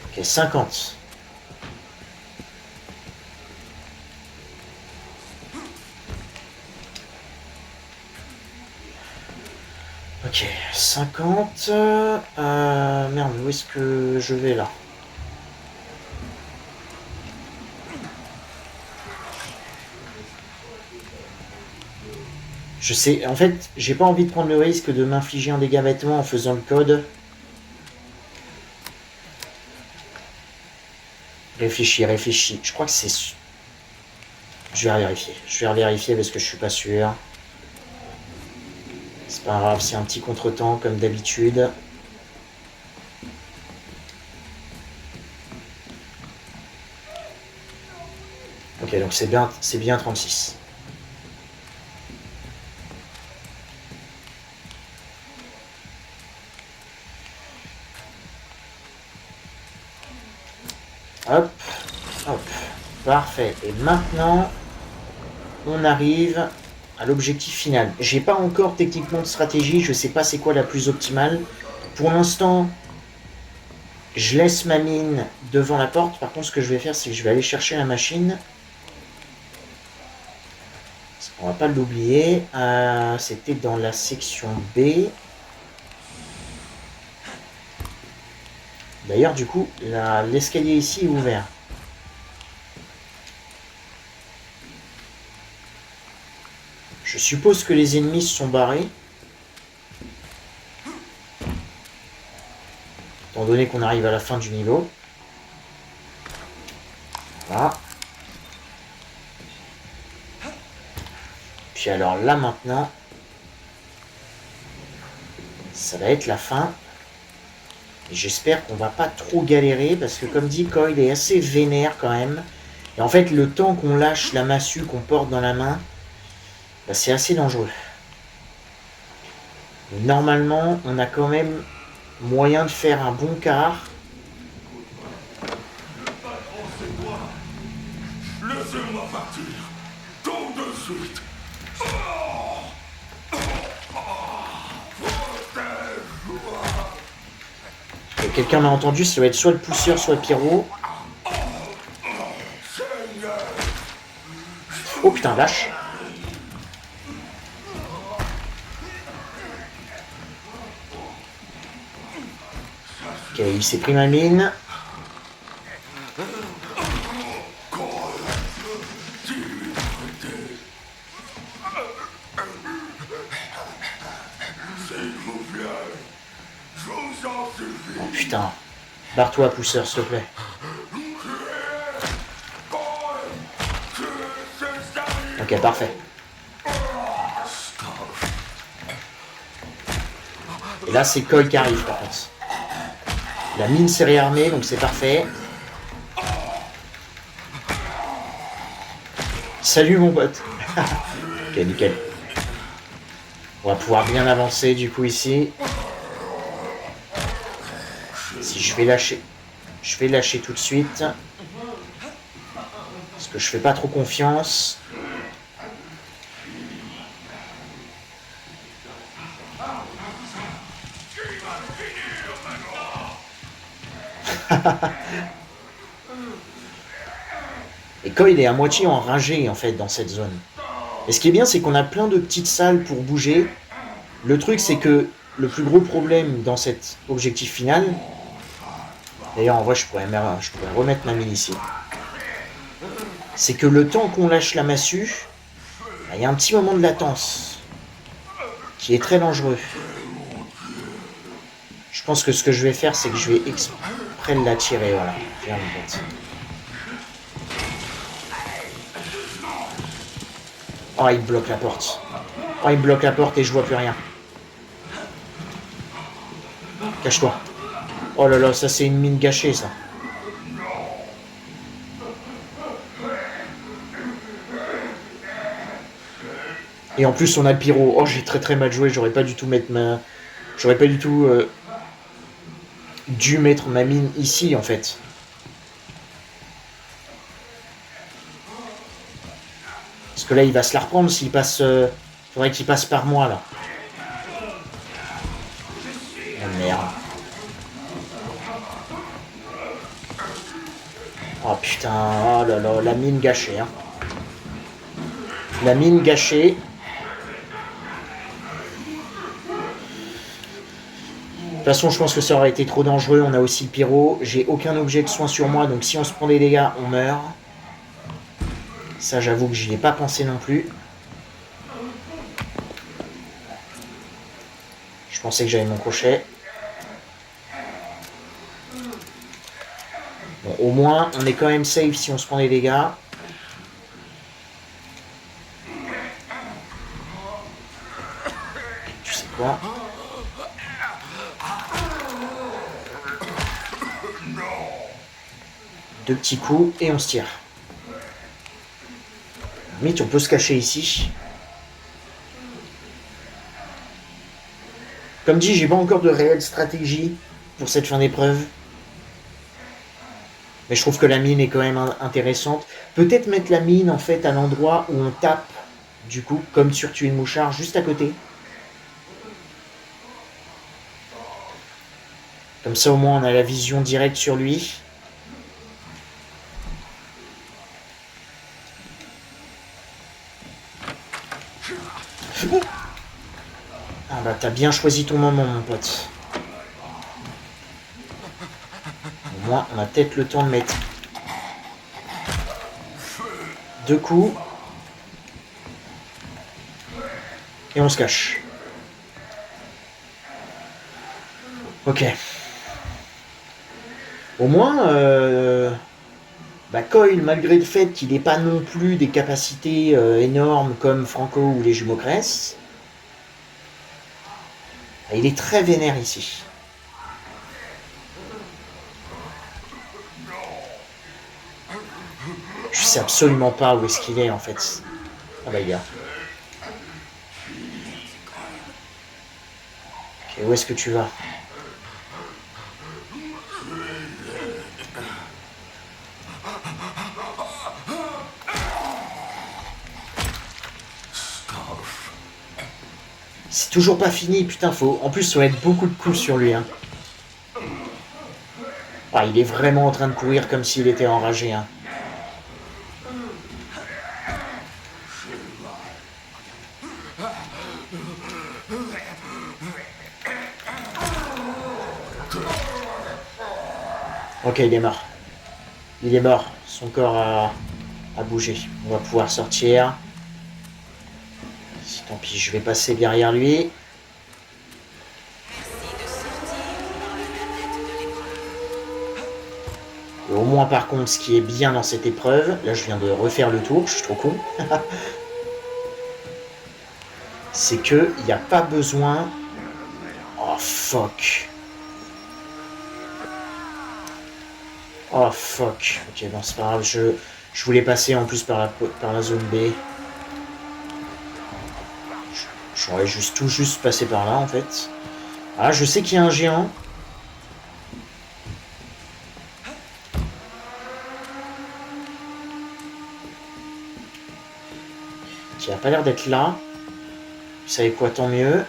Ok, 50. Ok, 50. Merde, où est-ce que je vais là? Je sais, en fait, j'ai pas envie de prendre le risque de m'infliger un dégât bêtement en faisant le code. Réfléchis, réfléchis. Je crois que c'est... Je vais vérifier. Je vais vérifier parce que je suis pas sûr. C'est pas grave, c'est un petit contretemps comme d'habitude. Ok, donc c'est bien 36. Hop, hop, parfait. Et maintenant, on arrive à l'objectif final. J'ai pas encore techniquement de stratégie, je sais pas c'est quoi la plus optimale. Pour l'instant, je laisse ma mine devant la porte. Par contre, ce que je vais faire, c'est que je vais aller chercher la machine. On va pas l'oublier. C'était dans la section B. D'ailleurs, du coup, l'escalier ici est ouvert. Je suppose que les ennemis se sont barrés. Étant donné qu'on arrive à la fin du niveau. Voilà. Puis alors là maintenant, ça va être la fin. Et j'espère qu'on va pas trop galérer parce que comme dit, Coil est assez vénère quand même. Et en fait, le temps qu'on lâche la massue qu'on porte dans la main, bah, c'est assez dangereux. Mais normalement, on a quand même moyen de faire un bon quart. Laissez-moi partir. Tout de suite. Et quelqu'un m'a entendu, ça doit être soit le pousseur, soit le pyro. Oh putain, lâche. Ok, il s'est pris ma mine. Oh putain. Barre-toi, pousseur, s'il te plaît. Ok, parfait. Et là, c'est Coil qui arrive, par contre. La mine s'est réarmée, donc c'est parfait. Salut, mon pote. Ok, nickel. On va pouvoir bien avancer, du coup, ici. Si je vais lâcher tout de suite. Parce que je fais pas trop confiance. Et quand il est à moitié enragé en fait dans cette zone. Et ce qui est bien, c'est qu'on a plein de petites salles pour bouger. Le truc, c'est que le plus gros problème dans cet objectif final... D'ailleurs, en vrai, je pourrais remettre ma mine ici. C'est que le temps qu'on lâche la massue, il y a un petit moment de latence qui est très dangereux. Je pense que ce que je vais faire, c'est que je vais exprès la tirer. Voilà. Viens, mon pote. Oh, il bloque la porte. Oh, il bloque la porte et je vois plus rien. Cache-toi. Oh là là, ça c'est une mine gâchée, ça. Et en plus, on a le pyro. Oh, j'ai très mal joué. J'aurais pas du tout dû mettre ma mine ici, en fait. Parce que là, il va se la reprendre s'il passe... faudrait qu'il passe par moi, là. Oh, merde. Oh, putain. Oh là là, la mine gâchée, hein. La mine gâchée. De toute façon, je pense que ça aurait été trop dangereux. On a aussi le pyro. J'ai aucun objet de soin sur moi, donc si on se prend des dégâts, on meurt. Ça, j'avoue que j'y ai pas pensé non plus. Je pensais que j'avais mon crochet. Bon, au moins, on est quand même safe si on se prend des dégâts. Tu sais quoi ? Deux petits coups et on se tire. Limite, on peut se cacher ici. Comme dit, j'ai pas encore de réelle stratégie pour cette fin d'épreuve. Mais je trouve que la mine est quand même intéressante. Peut-être mettre la mine en fait à l'endroit où on tape, du coup, comme sur tuer le mouchard, juste à côté. Comme ça au moins on a la vision directe sur lui. Ah bah t'as bien choisi ton moment mon pote. Au moins on a peut-être le temps de mettre deux coups. Et on se cache. Ok. Au moins, Coil, malgré le fait qu'il n'ait pas non plus des capacités énormes comme Franco ou les jumeaux Cress, il est très vénère ici. Je sais absolument pas où est-ce qu'il est en fait. Ah bah il est là. Ok, où est-ce que tu vas ? C'est toujours pas fini, putain, faut... En plus, ça va être beaucoup de coups sur lui, hein. Ah, il est vraiment en train de courir comme s'il était enragé, hein. Ok, il est mort. Il est mort. Son corps a bougé. On va pouvoir sortir. Tant pis, je vais passer derrière lui. Et au moins, par contre, ce qui est bien dans cette épreuve, là, je viens de refaire le tour, je suis trop con. C'est qu'il n'y a pas besoin... Oh, fuck. Oh, fuck. Ok, bon, c'est pas grave, je voulais passer en plus par la zone B. J'aurais tout juste passé par là, en fait. Ah, je sais qu'il y a un géant. il a pas l'air d'être là. Vous savez quoi, tant mieux.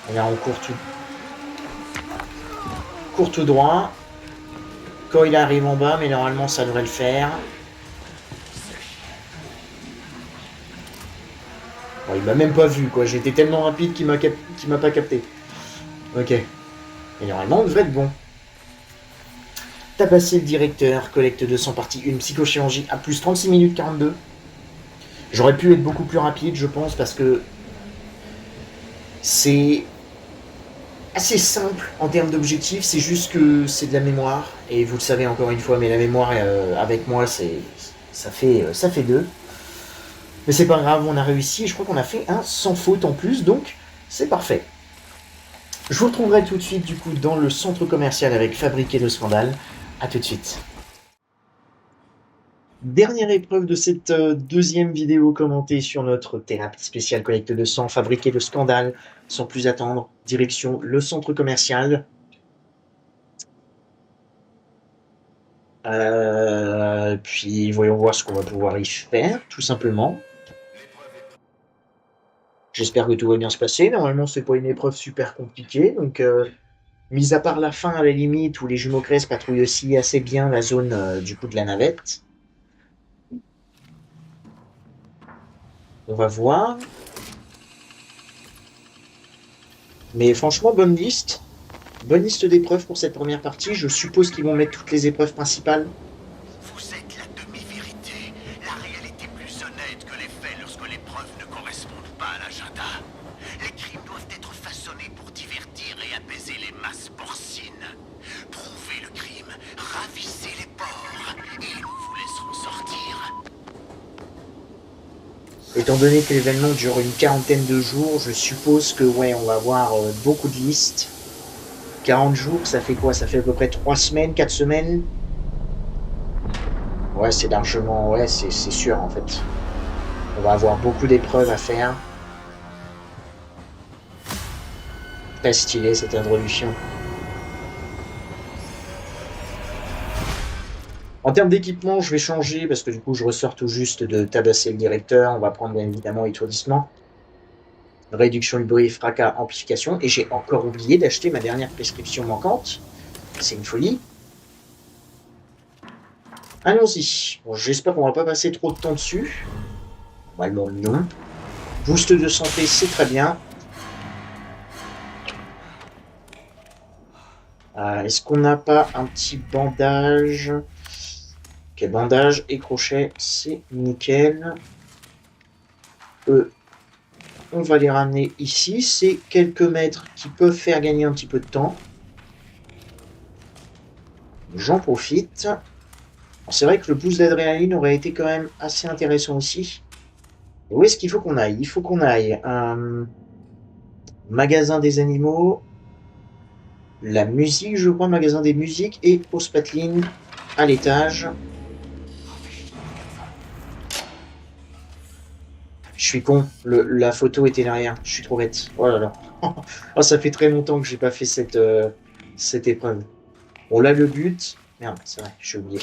Et là, on court tout droit. Quand il arrive en bas, mais normalement, ça devrait le faire. Bon, il m'a même pas vu, quoi. J'étais tellement rapide qu'il m'a pas capté. Ok. Et normalement, on devrait être bon. Tabasser le directeur, collecte 200 parties 1, psychochirurgie à plus 36 minutes 42. J'aurais pu être beaucoup plus rapide, je pense, parce que c'est assez simple en termes d'objectifs, c'est juste que c'est de la mémoire, et vous le savez encore une fois, mais la mémoire avec moi, ça fait deux. Mais c'est pas grave, on a réussi, et je crois qu'on a fait un sans faute en plus, donc c'est parfait. Je vous retrouverai tout de suite du coup dans le centre commercial avec Fabriquer le scandale. A tout de suite. Dernière épreuve de cette deuxième vidéo commentée sur notre thérapie spéciale collecte de sang, Fabriquer le scandale. Sans plus attendre, direction le centre commercial. Puis voyons voir ce qu'on va pouvoir y faire, tout simplement. J'espère que tout va bien se passer. Normalement, c'est pas une épreuve super compliquée, donc mis à part la fin à la limite où les jumeaux Crest patrouillent aussi assez bien la zone du coup de la navette. On va voir. Mais franchement, bonne liste. Bonne liste d'épreuves pour cette première partie. Je suppose qu'ils vont mettre toutes les épreuves principales. Vous êtes la demi-vérité, la réalité plus honnête que les faits lorsque les preuves ne correspondent pas à l'agenda. Les crimes doivent être façonnés pour divertir et apaiser les masses porcines. Prouvez le crime, ravissez les porcs, et nous vous laisserons sortir. Étant donné que l'événement dure une quarantaine de jours, je suppose que ouais, on va avoir beaucoup de listes. 40 jours, ça fait quoi? Ça fait à peu près 3 semaines, 4 semaines? Ouais, c'est largement... Ouais, c'est sûr, en fait. On va avoir beaucoup d'épreuves à faire. Très stylé, cette introduction. En termes d'équipement, je vais changer, parce que du coup, je ressors tout juste de tabasser le directeur. On va prendre, bien évidemment, étourdissement. Réduction du bruit, fracas, amplification. Et j'ai encore oublié d'acheter ma dernière prescription manquante. C'est une folie. Allons-y. Bon, j'espère qu'on va pas passer trop de temps dessus. Normalement, non. Boost de santé, c'est très bien. Est-ce qu'on n'a pas un petit bandage? Ok, bandage et crochet, c'est nickel. On va les ramener ici. C'est quelques mètres qui peuvent faire gagner un petit peu de temps. J'en profite. C'est vrai que le boost d'adrénaline aurait été quand même assez intéressant aussi. Et où est-ce qu'il faut qu'on aille? Il faut qu'on aille magasin des animaux, la musique, je crois, magasin des musiques et au Spatling à l'étage. Je suis con, la photo était derrière, je suis trop bête. Oh là là. Oh, ça fait très longtemps que j'ai pas fait cette épreuve. Bon, là, le but... Merde, c'est vrai, j'ai oublié.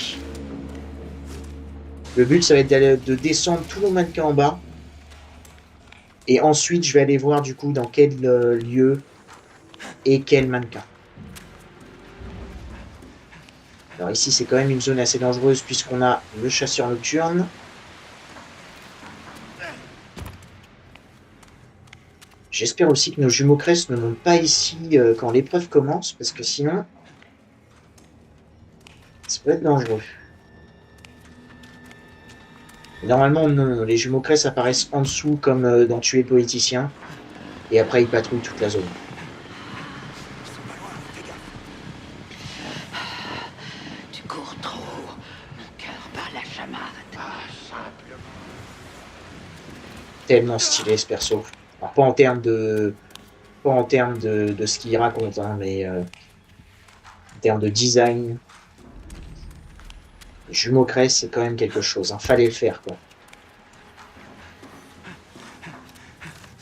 Le but, ça va être de descendre tous nos mannequins en bas. Et ensuite, je vais aller voir, du coup, dans quel lieu et quel mannequin. Alors ici, c'est quand même une zone assez dangereuse puisqu'on a le chasseur nocturne. J'espère aussi que nos jumeaux Crest ne montent pas ici quand l'épreuve commence, parce que sinon, ça peut être dangereux. Normalement, non, les jumeaux Crest apparaissent en dessous comme dans Tuer le politicien, et après ils patrouillent toute la zone. Tu cours trop, mon cœur bat la chamade. Tellement stylé ce perso. Alors, pas en termes de ce qu'il raconte, hein, mais en termes de design. Les jumeaux Crest, c'est quand même quelque chose. Hein. Fallait le faire, quoi.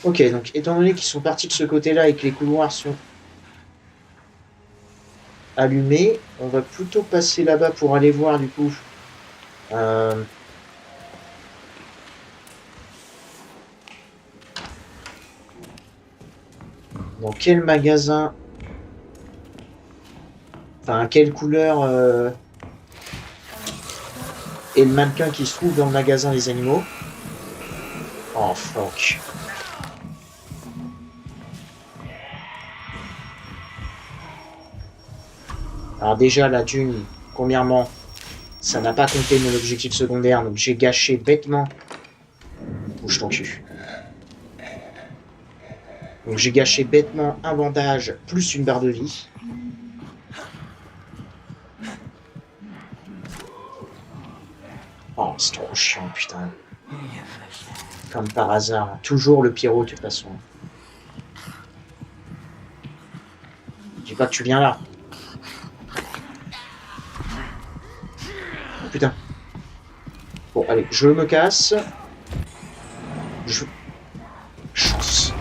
Ok, donc étant donné qu'ils sont partis de ce côté-là et que les couloirs sont allumés, on va plutôt passer là-bas pour aller voir, du coup, Dans quel magasin... Enfin, quelle couleur est le mannequin qui se trouve dans le magasin des animaux? Oh, fuck. Alors déjà, la dune, premièrement, ça n'a pas compté mon objectif secondaire, donc j'ai gâché bêtement... Bouge ton cul. Donc j'ai gâché bêtement un bandage plus une barre de vie. Oh, c'est trop chiant, putain. Comme par hasard. Toujours le Pierrot, de toute façon. Dis pas que tu viens là. Oh, putain. Bon, allez, je me casse. Chance.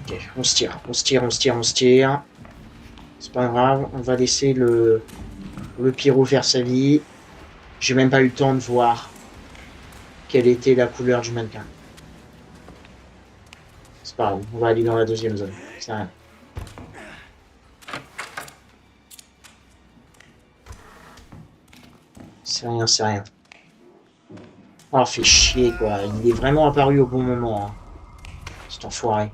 Ok, on se tire, on se tire, on se tire, on se tire. C'est pas grave, on va laisser le Pierrot faire sa vie. J'ai même pas eu le temps de voir quelle était la couleur du mannequin. C'est pas grave, on va aller dans la deuxième zone. C'est rien. C'est rien, c'est rien. Oh, fait chier, quoi. Il est vraiment apparu au bon moment. Hein. Cet enfoiré.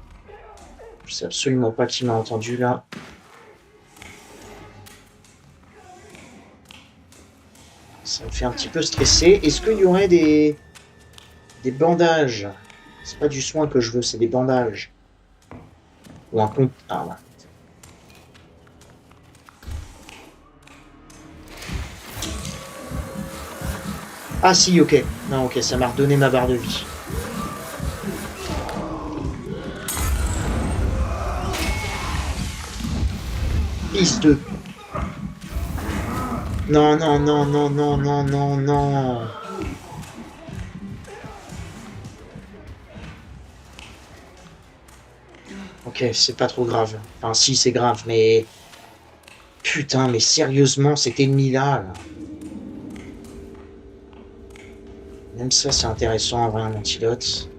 Je sais absolument pas qui m'a entendu, là. Ça me fait un petit peu stresser. Est-ce qu'il y aurait des bandages? C'est pas du soin que je veux, c'est des bandages. Ou un compte... Ah, ouais. Ah si, ok. Non, ok, ça m'a redonné ma barre de vie. Fils de... Non, non, non, non, non, non, non, non. Ok, c'est pas trop grave. Enfin, si, c'est grave, mais... Putain, mais sérieusement, cet ennemi-là... Là. Même ça, c'est intéressant, en vrai, un antidote.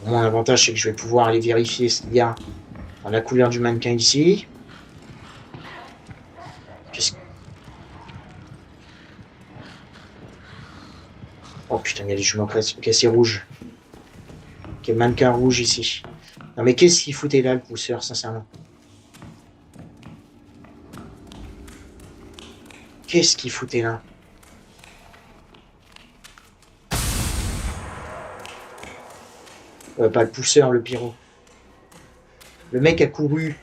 Bon, l'avantage, c'est que je vais pouvoir aller vérifier ce qu'il y a dans la couleur du mannequin ici. Oh putain, il y a des jumeaux crêpes. Ok, c'est rouge. Ok, mannequin rouge ici. Non mais qu'est-ce qu'il foutait là, le pousseur, sincèrement? Qu'est-ce qu'il foutait là? Pas le pousseur, le pyro. Le mec a couru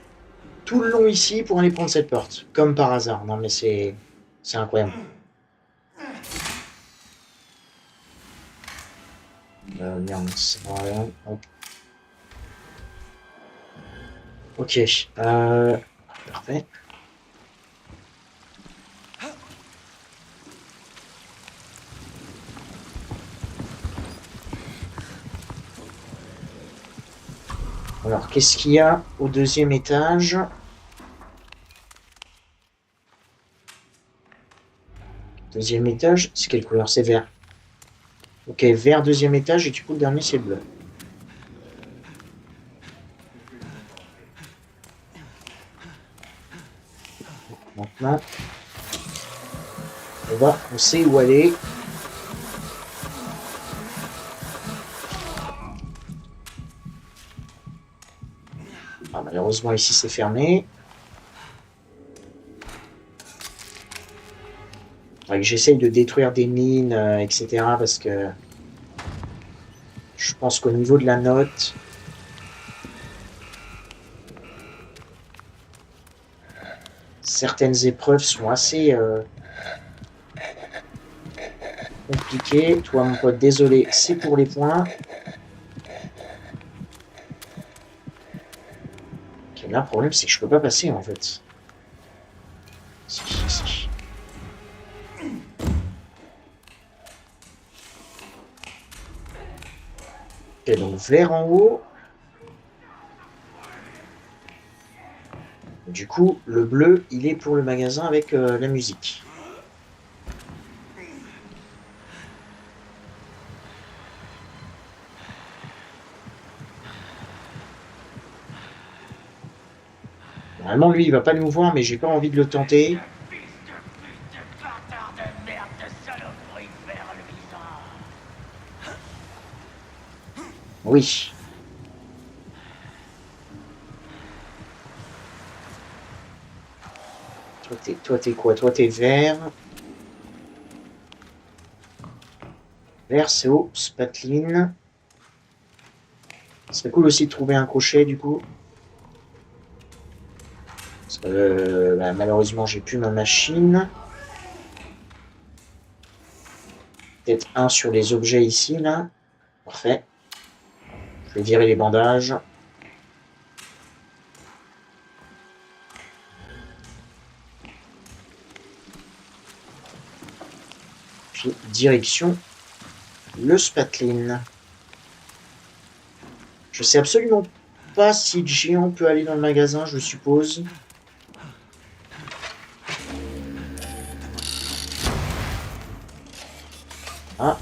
tout le long ici pour aller prendre cette porte. Comme par hasard. Non mais c'est incroyable. Merde, c'est rien. Ok. Parfait. Alors, qu'est-ce qu'il y a au deuxième étage? Deuxième étage, c'est quelle couleur? C'est vert. Ok, vert deuxième étage, et du coup, le dernier, c'est bleu. Maintenant, on sait où aller. Ah, malheureusement, ici, c'est fermé. J'essaye de détruire des mines, etc. Parce que je pense qu'au niveau de la note... Certaines épreuves sont assez compliquées. Toi, mon pote, désolé, c'est pour les points. Okay, là, le problème, c'est que je peux pas passer, en fait. Si. Ok, donc vert en haut. Du coup, le bleu, il est pour le magasin avec la musique. Normalement, lui, il va pas nous voir, mais j'ai pas envie de le tenter. Fils de pute de bâtard de merde de saloperie vers le visage. Oui. Toi, t'es quoi? Toi, t'es vert. Vert, c'est haut. Spatline. Ce serait cool aussi de trouver un crochet, du coup. Parce que, bah, malheureusement, j'ai plus ma machine. Peut-être un sur les objets ici, là. Parfait. Je vais virer les bandages. Puis, direction le Spatline. Je sais absolument pas si le géant peut aller dans le magasin, je suppose. Ah.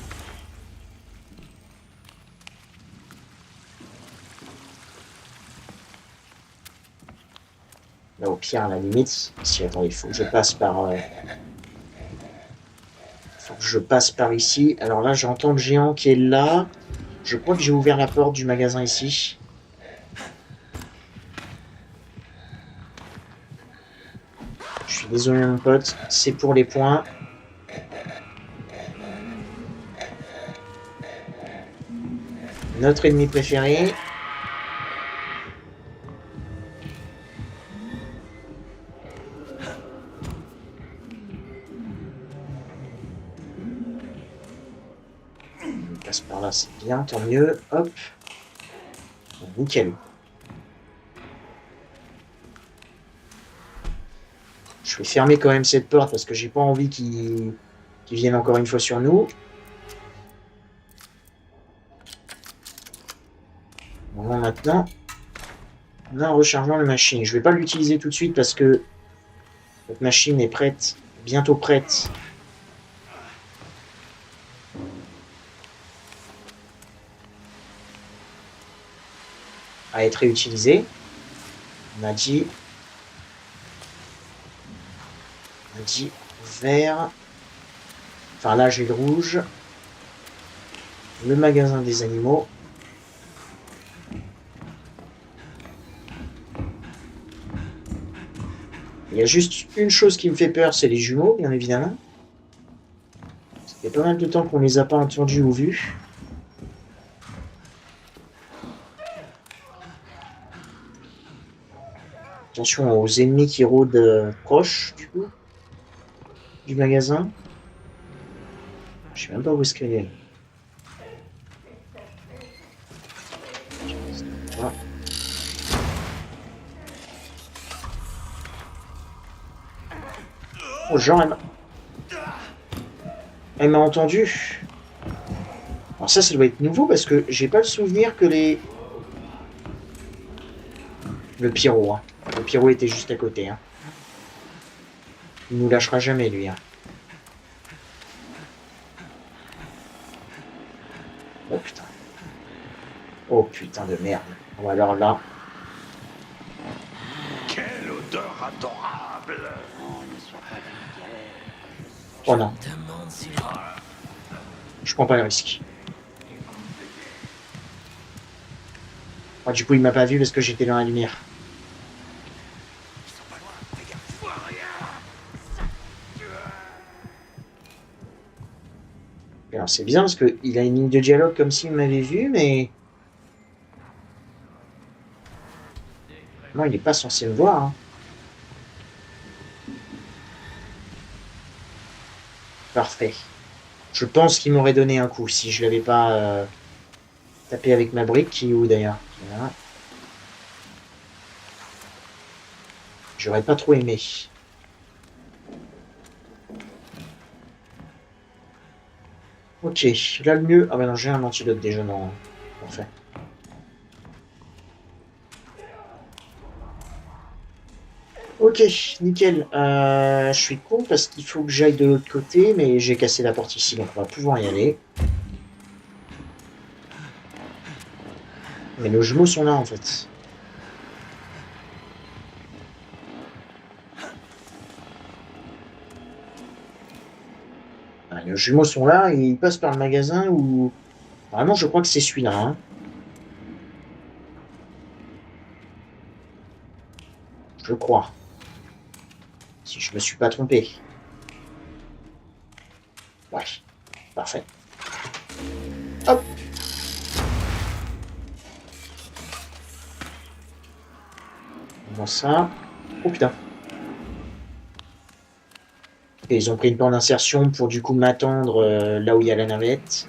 Là, au pire, à la limite. Si, attends, il faut que je passe par... faut que je passe par ici. Alors là, j'entends le géant qui est là. Je crois que j'ai ouvert la porte du magasin ici. Je suis désolé, mon pote. C'est pour les points. Notre ennemi préféré. On passe par là, c'est bien, tant mieux. Hop. Nickel. Je vais fermer quand même cette porte parce que j'ai pas envie qu'ils viennent encore une fois sur nous. Bon, maintenant, en rechargeant la machine. Je vais pas l'utiliser tout de suite parce que notre machine est prête, bientôt prête. À être réutilisée. On a dit vert. Enfin là j'ai le rouge. Le magasin des animaux. Il y a juste une chose qui me fait peur, c'est les jumeaux, bien évidemment. Ça fait pas mal de temps qu'on les a pas entendus ou vus. Attention aux ennemis qui rôdent proches, du coup, du magasin. Je sais même pas où est-ce qu'elle est. Voilà. Oh, genre, elle m'a entendu. Alors ça doit être nouveau parce que j'ai pas le souvenir que les... Le pyro, hein. Le pyro était juste à côté, hein. Il nous lâchera jamais, lui, hein. Oh putain. Oh putain de merde. Bon alors là... Quelle odeur adorable! Oh non. Je prends pas le risque. Oh, du coup, il m'a pas vu parce que j'étais dans la lumière. Alors c'est bien parce qu'il a une ligne de dialogue comme s'il m'avait vu, mais... Non, il n'est pas censé me voir, hein. Parfait. Je pense qu'il m'aurait donné un coup si je l'avais pas tapé avec ma brique, qui est où d'ailleurs? Voilà. J'aurais pas trop aimé. Ok, là le mieux... Ah bah non, j'ai un antidote déjà, non. Parfait. Ok, nickel. Je suis con parce qu'il faut que j'aille de l'autre côté, mais j'ai cassé la porte ici, donc on va pouvoir y aller. Mais nos jumeaux sont là, en fait. Les jumeaux sont là et ils passent par le magasin où... Vraiment, je crois que c'est celui-là. Hein. Je crois. Si je me suis pas trompé. Ouais, parfait. Hop. Comment ça? Oh putain. Et ils ont pris une plan d'insertion pour du coup m'attendre là où il y a la navette.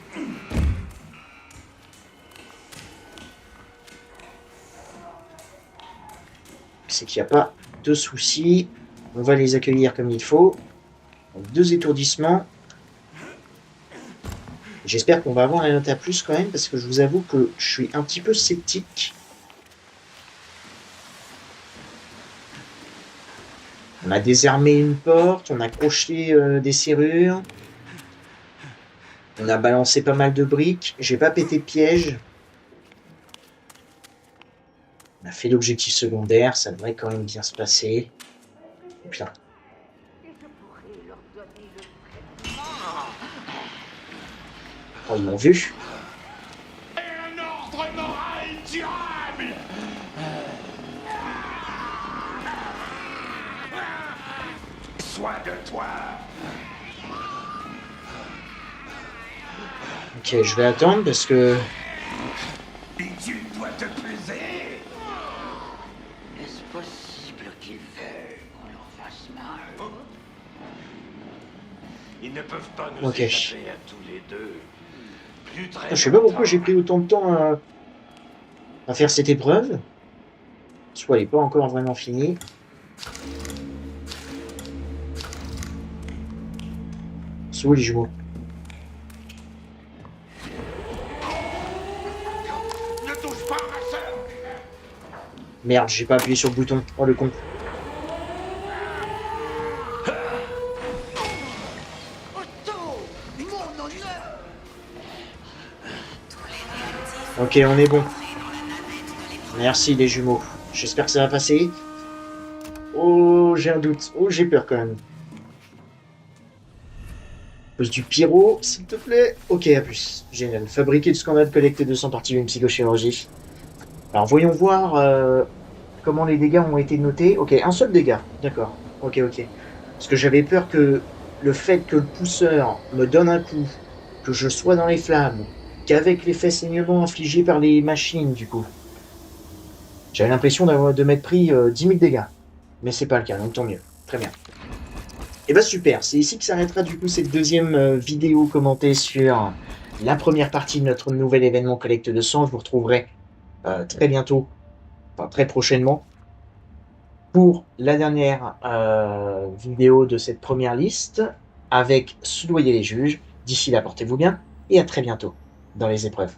C'est qu'il n'y a pas de soucis. On va les accueillir comme il faut. Donc, 2 étourdissements. J'espère qu'on va avoir un nota plus quand même, parce que je vous avoue que je suis un petit peu sceptique. On a désarmé une porte, on a crocheté des serrures. On a balancé pas mal de briques. J'ai pas pété de piège. On a fait l'objectif secondaire, ça devrait quand même bien se passer. Oh, putain. Oh, ils m'ont vu. Et un ordre moral durable. Soin de toi. Ok, je vais attendre parce que... Tu dois te peser. Est-ce possible qu'ils veuillent qu'on leur fasse mal? Ils ne peuvent pas nous Ok. échapper à tous les deux. Plus très Je sais pas pourquoi longtemps. j'ai pris autant de temps à faire cette épreuve. Soit elle n'est pas encore vraiment finie. C'est où les jumeaux? Ne touche pas ma sœur. Merde, j'ai pas appuyé sur le bouton. Oh le con. Ok, on est bon. Merci les jumeaux. J'espère que ça va passer. Oh, j'ai un doute. Oh, j'ai peur quand même. Pose du pyro, s'il te plaît. Ok, à plus. Génial. Fabriquer du scandale, collecter 200 parties d'une psychochirurgie. Alors, voyons voir comment les dégâts ont été notés. Ok, un seul dégât. D'accord. Ok, ok. Parce que j'avais peur que le fait que le pousseur me donne un coup, que je sois dans les flammes, qu'avec l'effet saignement infligé par les machines, du coup. J'avais l'impression de m'être pris 10 000 dégâts. Mais c'est pas le cas, donc tant mieux. Très bien. Et bah super, c'est ici que s'arrêtera du coup cette deuxième vidéo commentée sur la première partie de notre nouvel événement collecte de sang. Je vous retrouverai très bientôt, enfin très prochainement, pour la dernière vidéo de cette première liste avec Soudoyer les juges. D'ici là, portez-vous bien et à très bientôt dans les épreuves.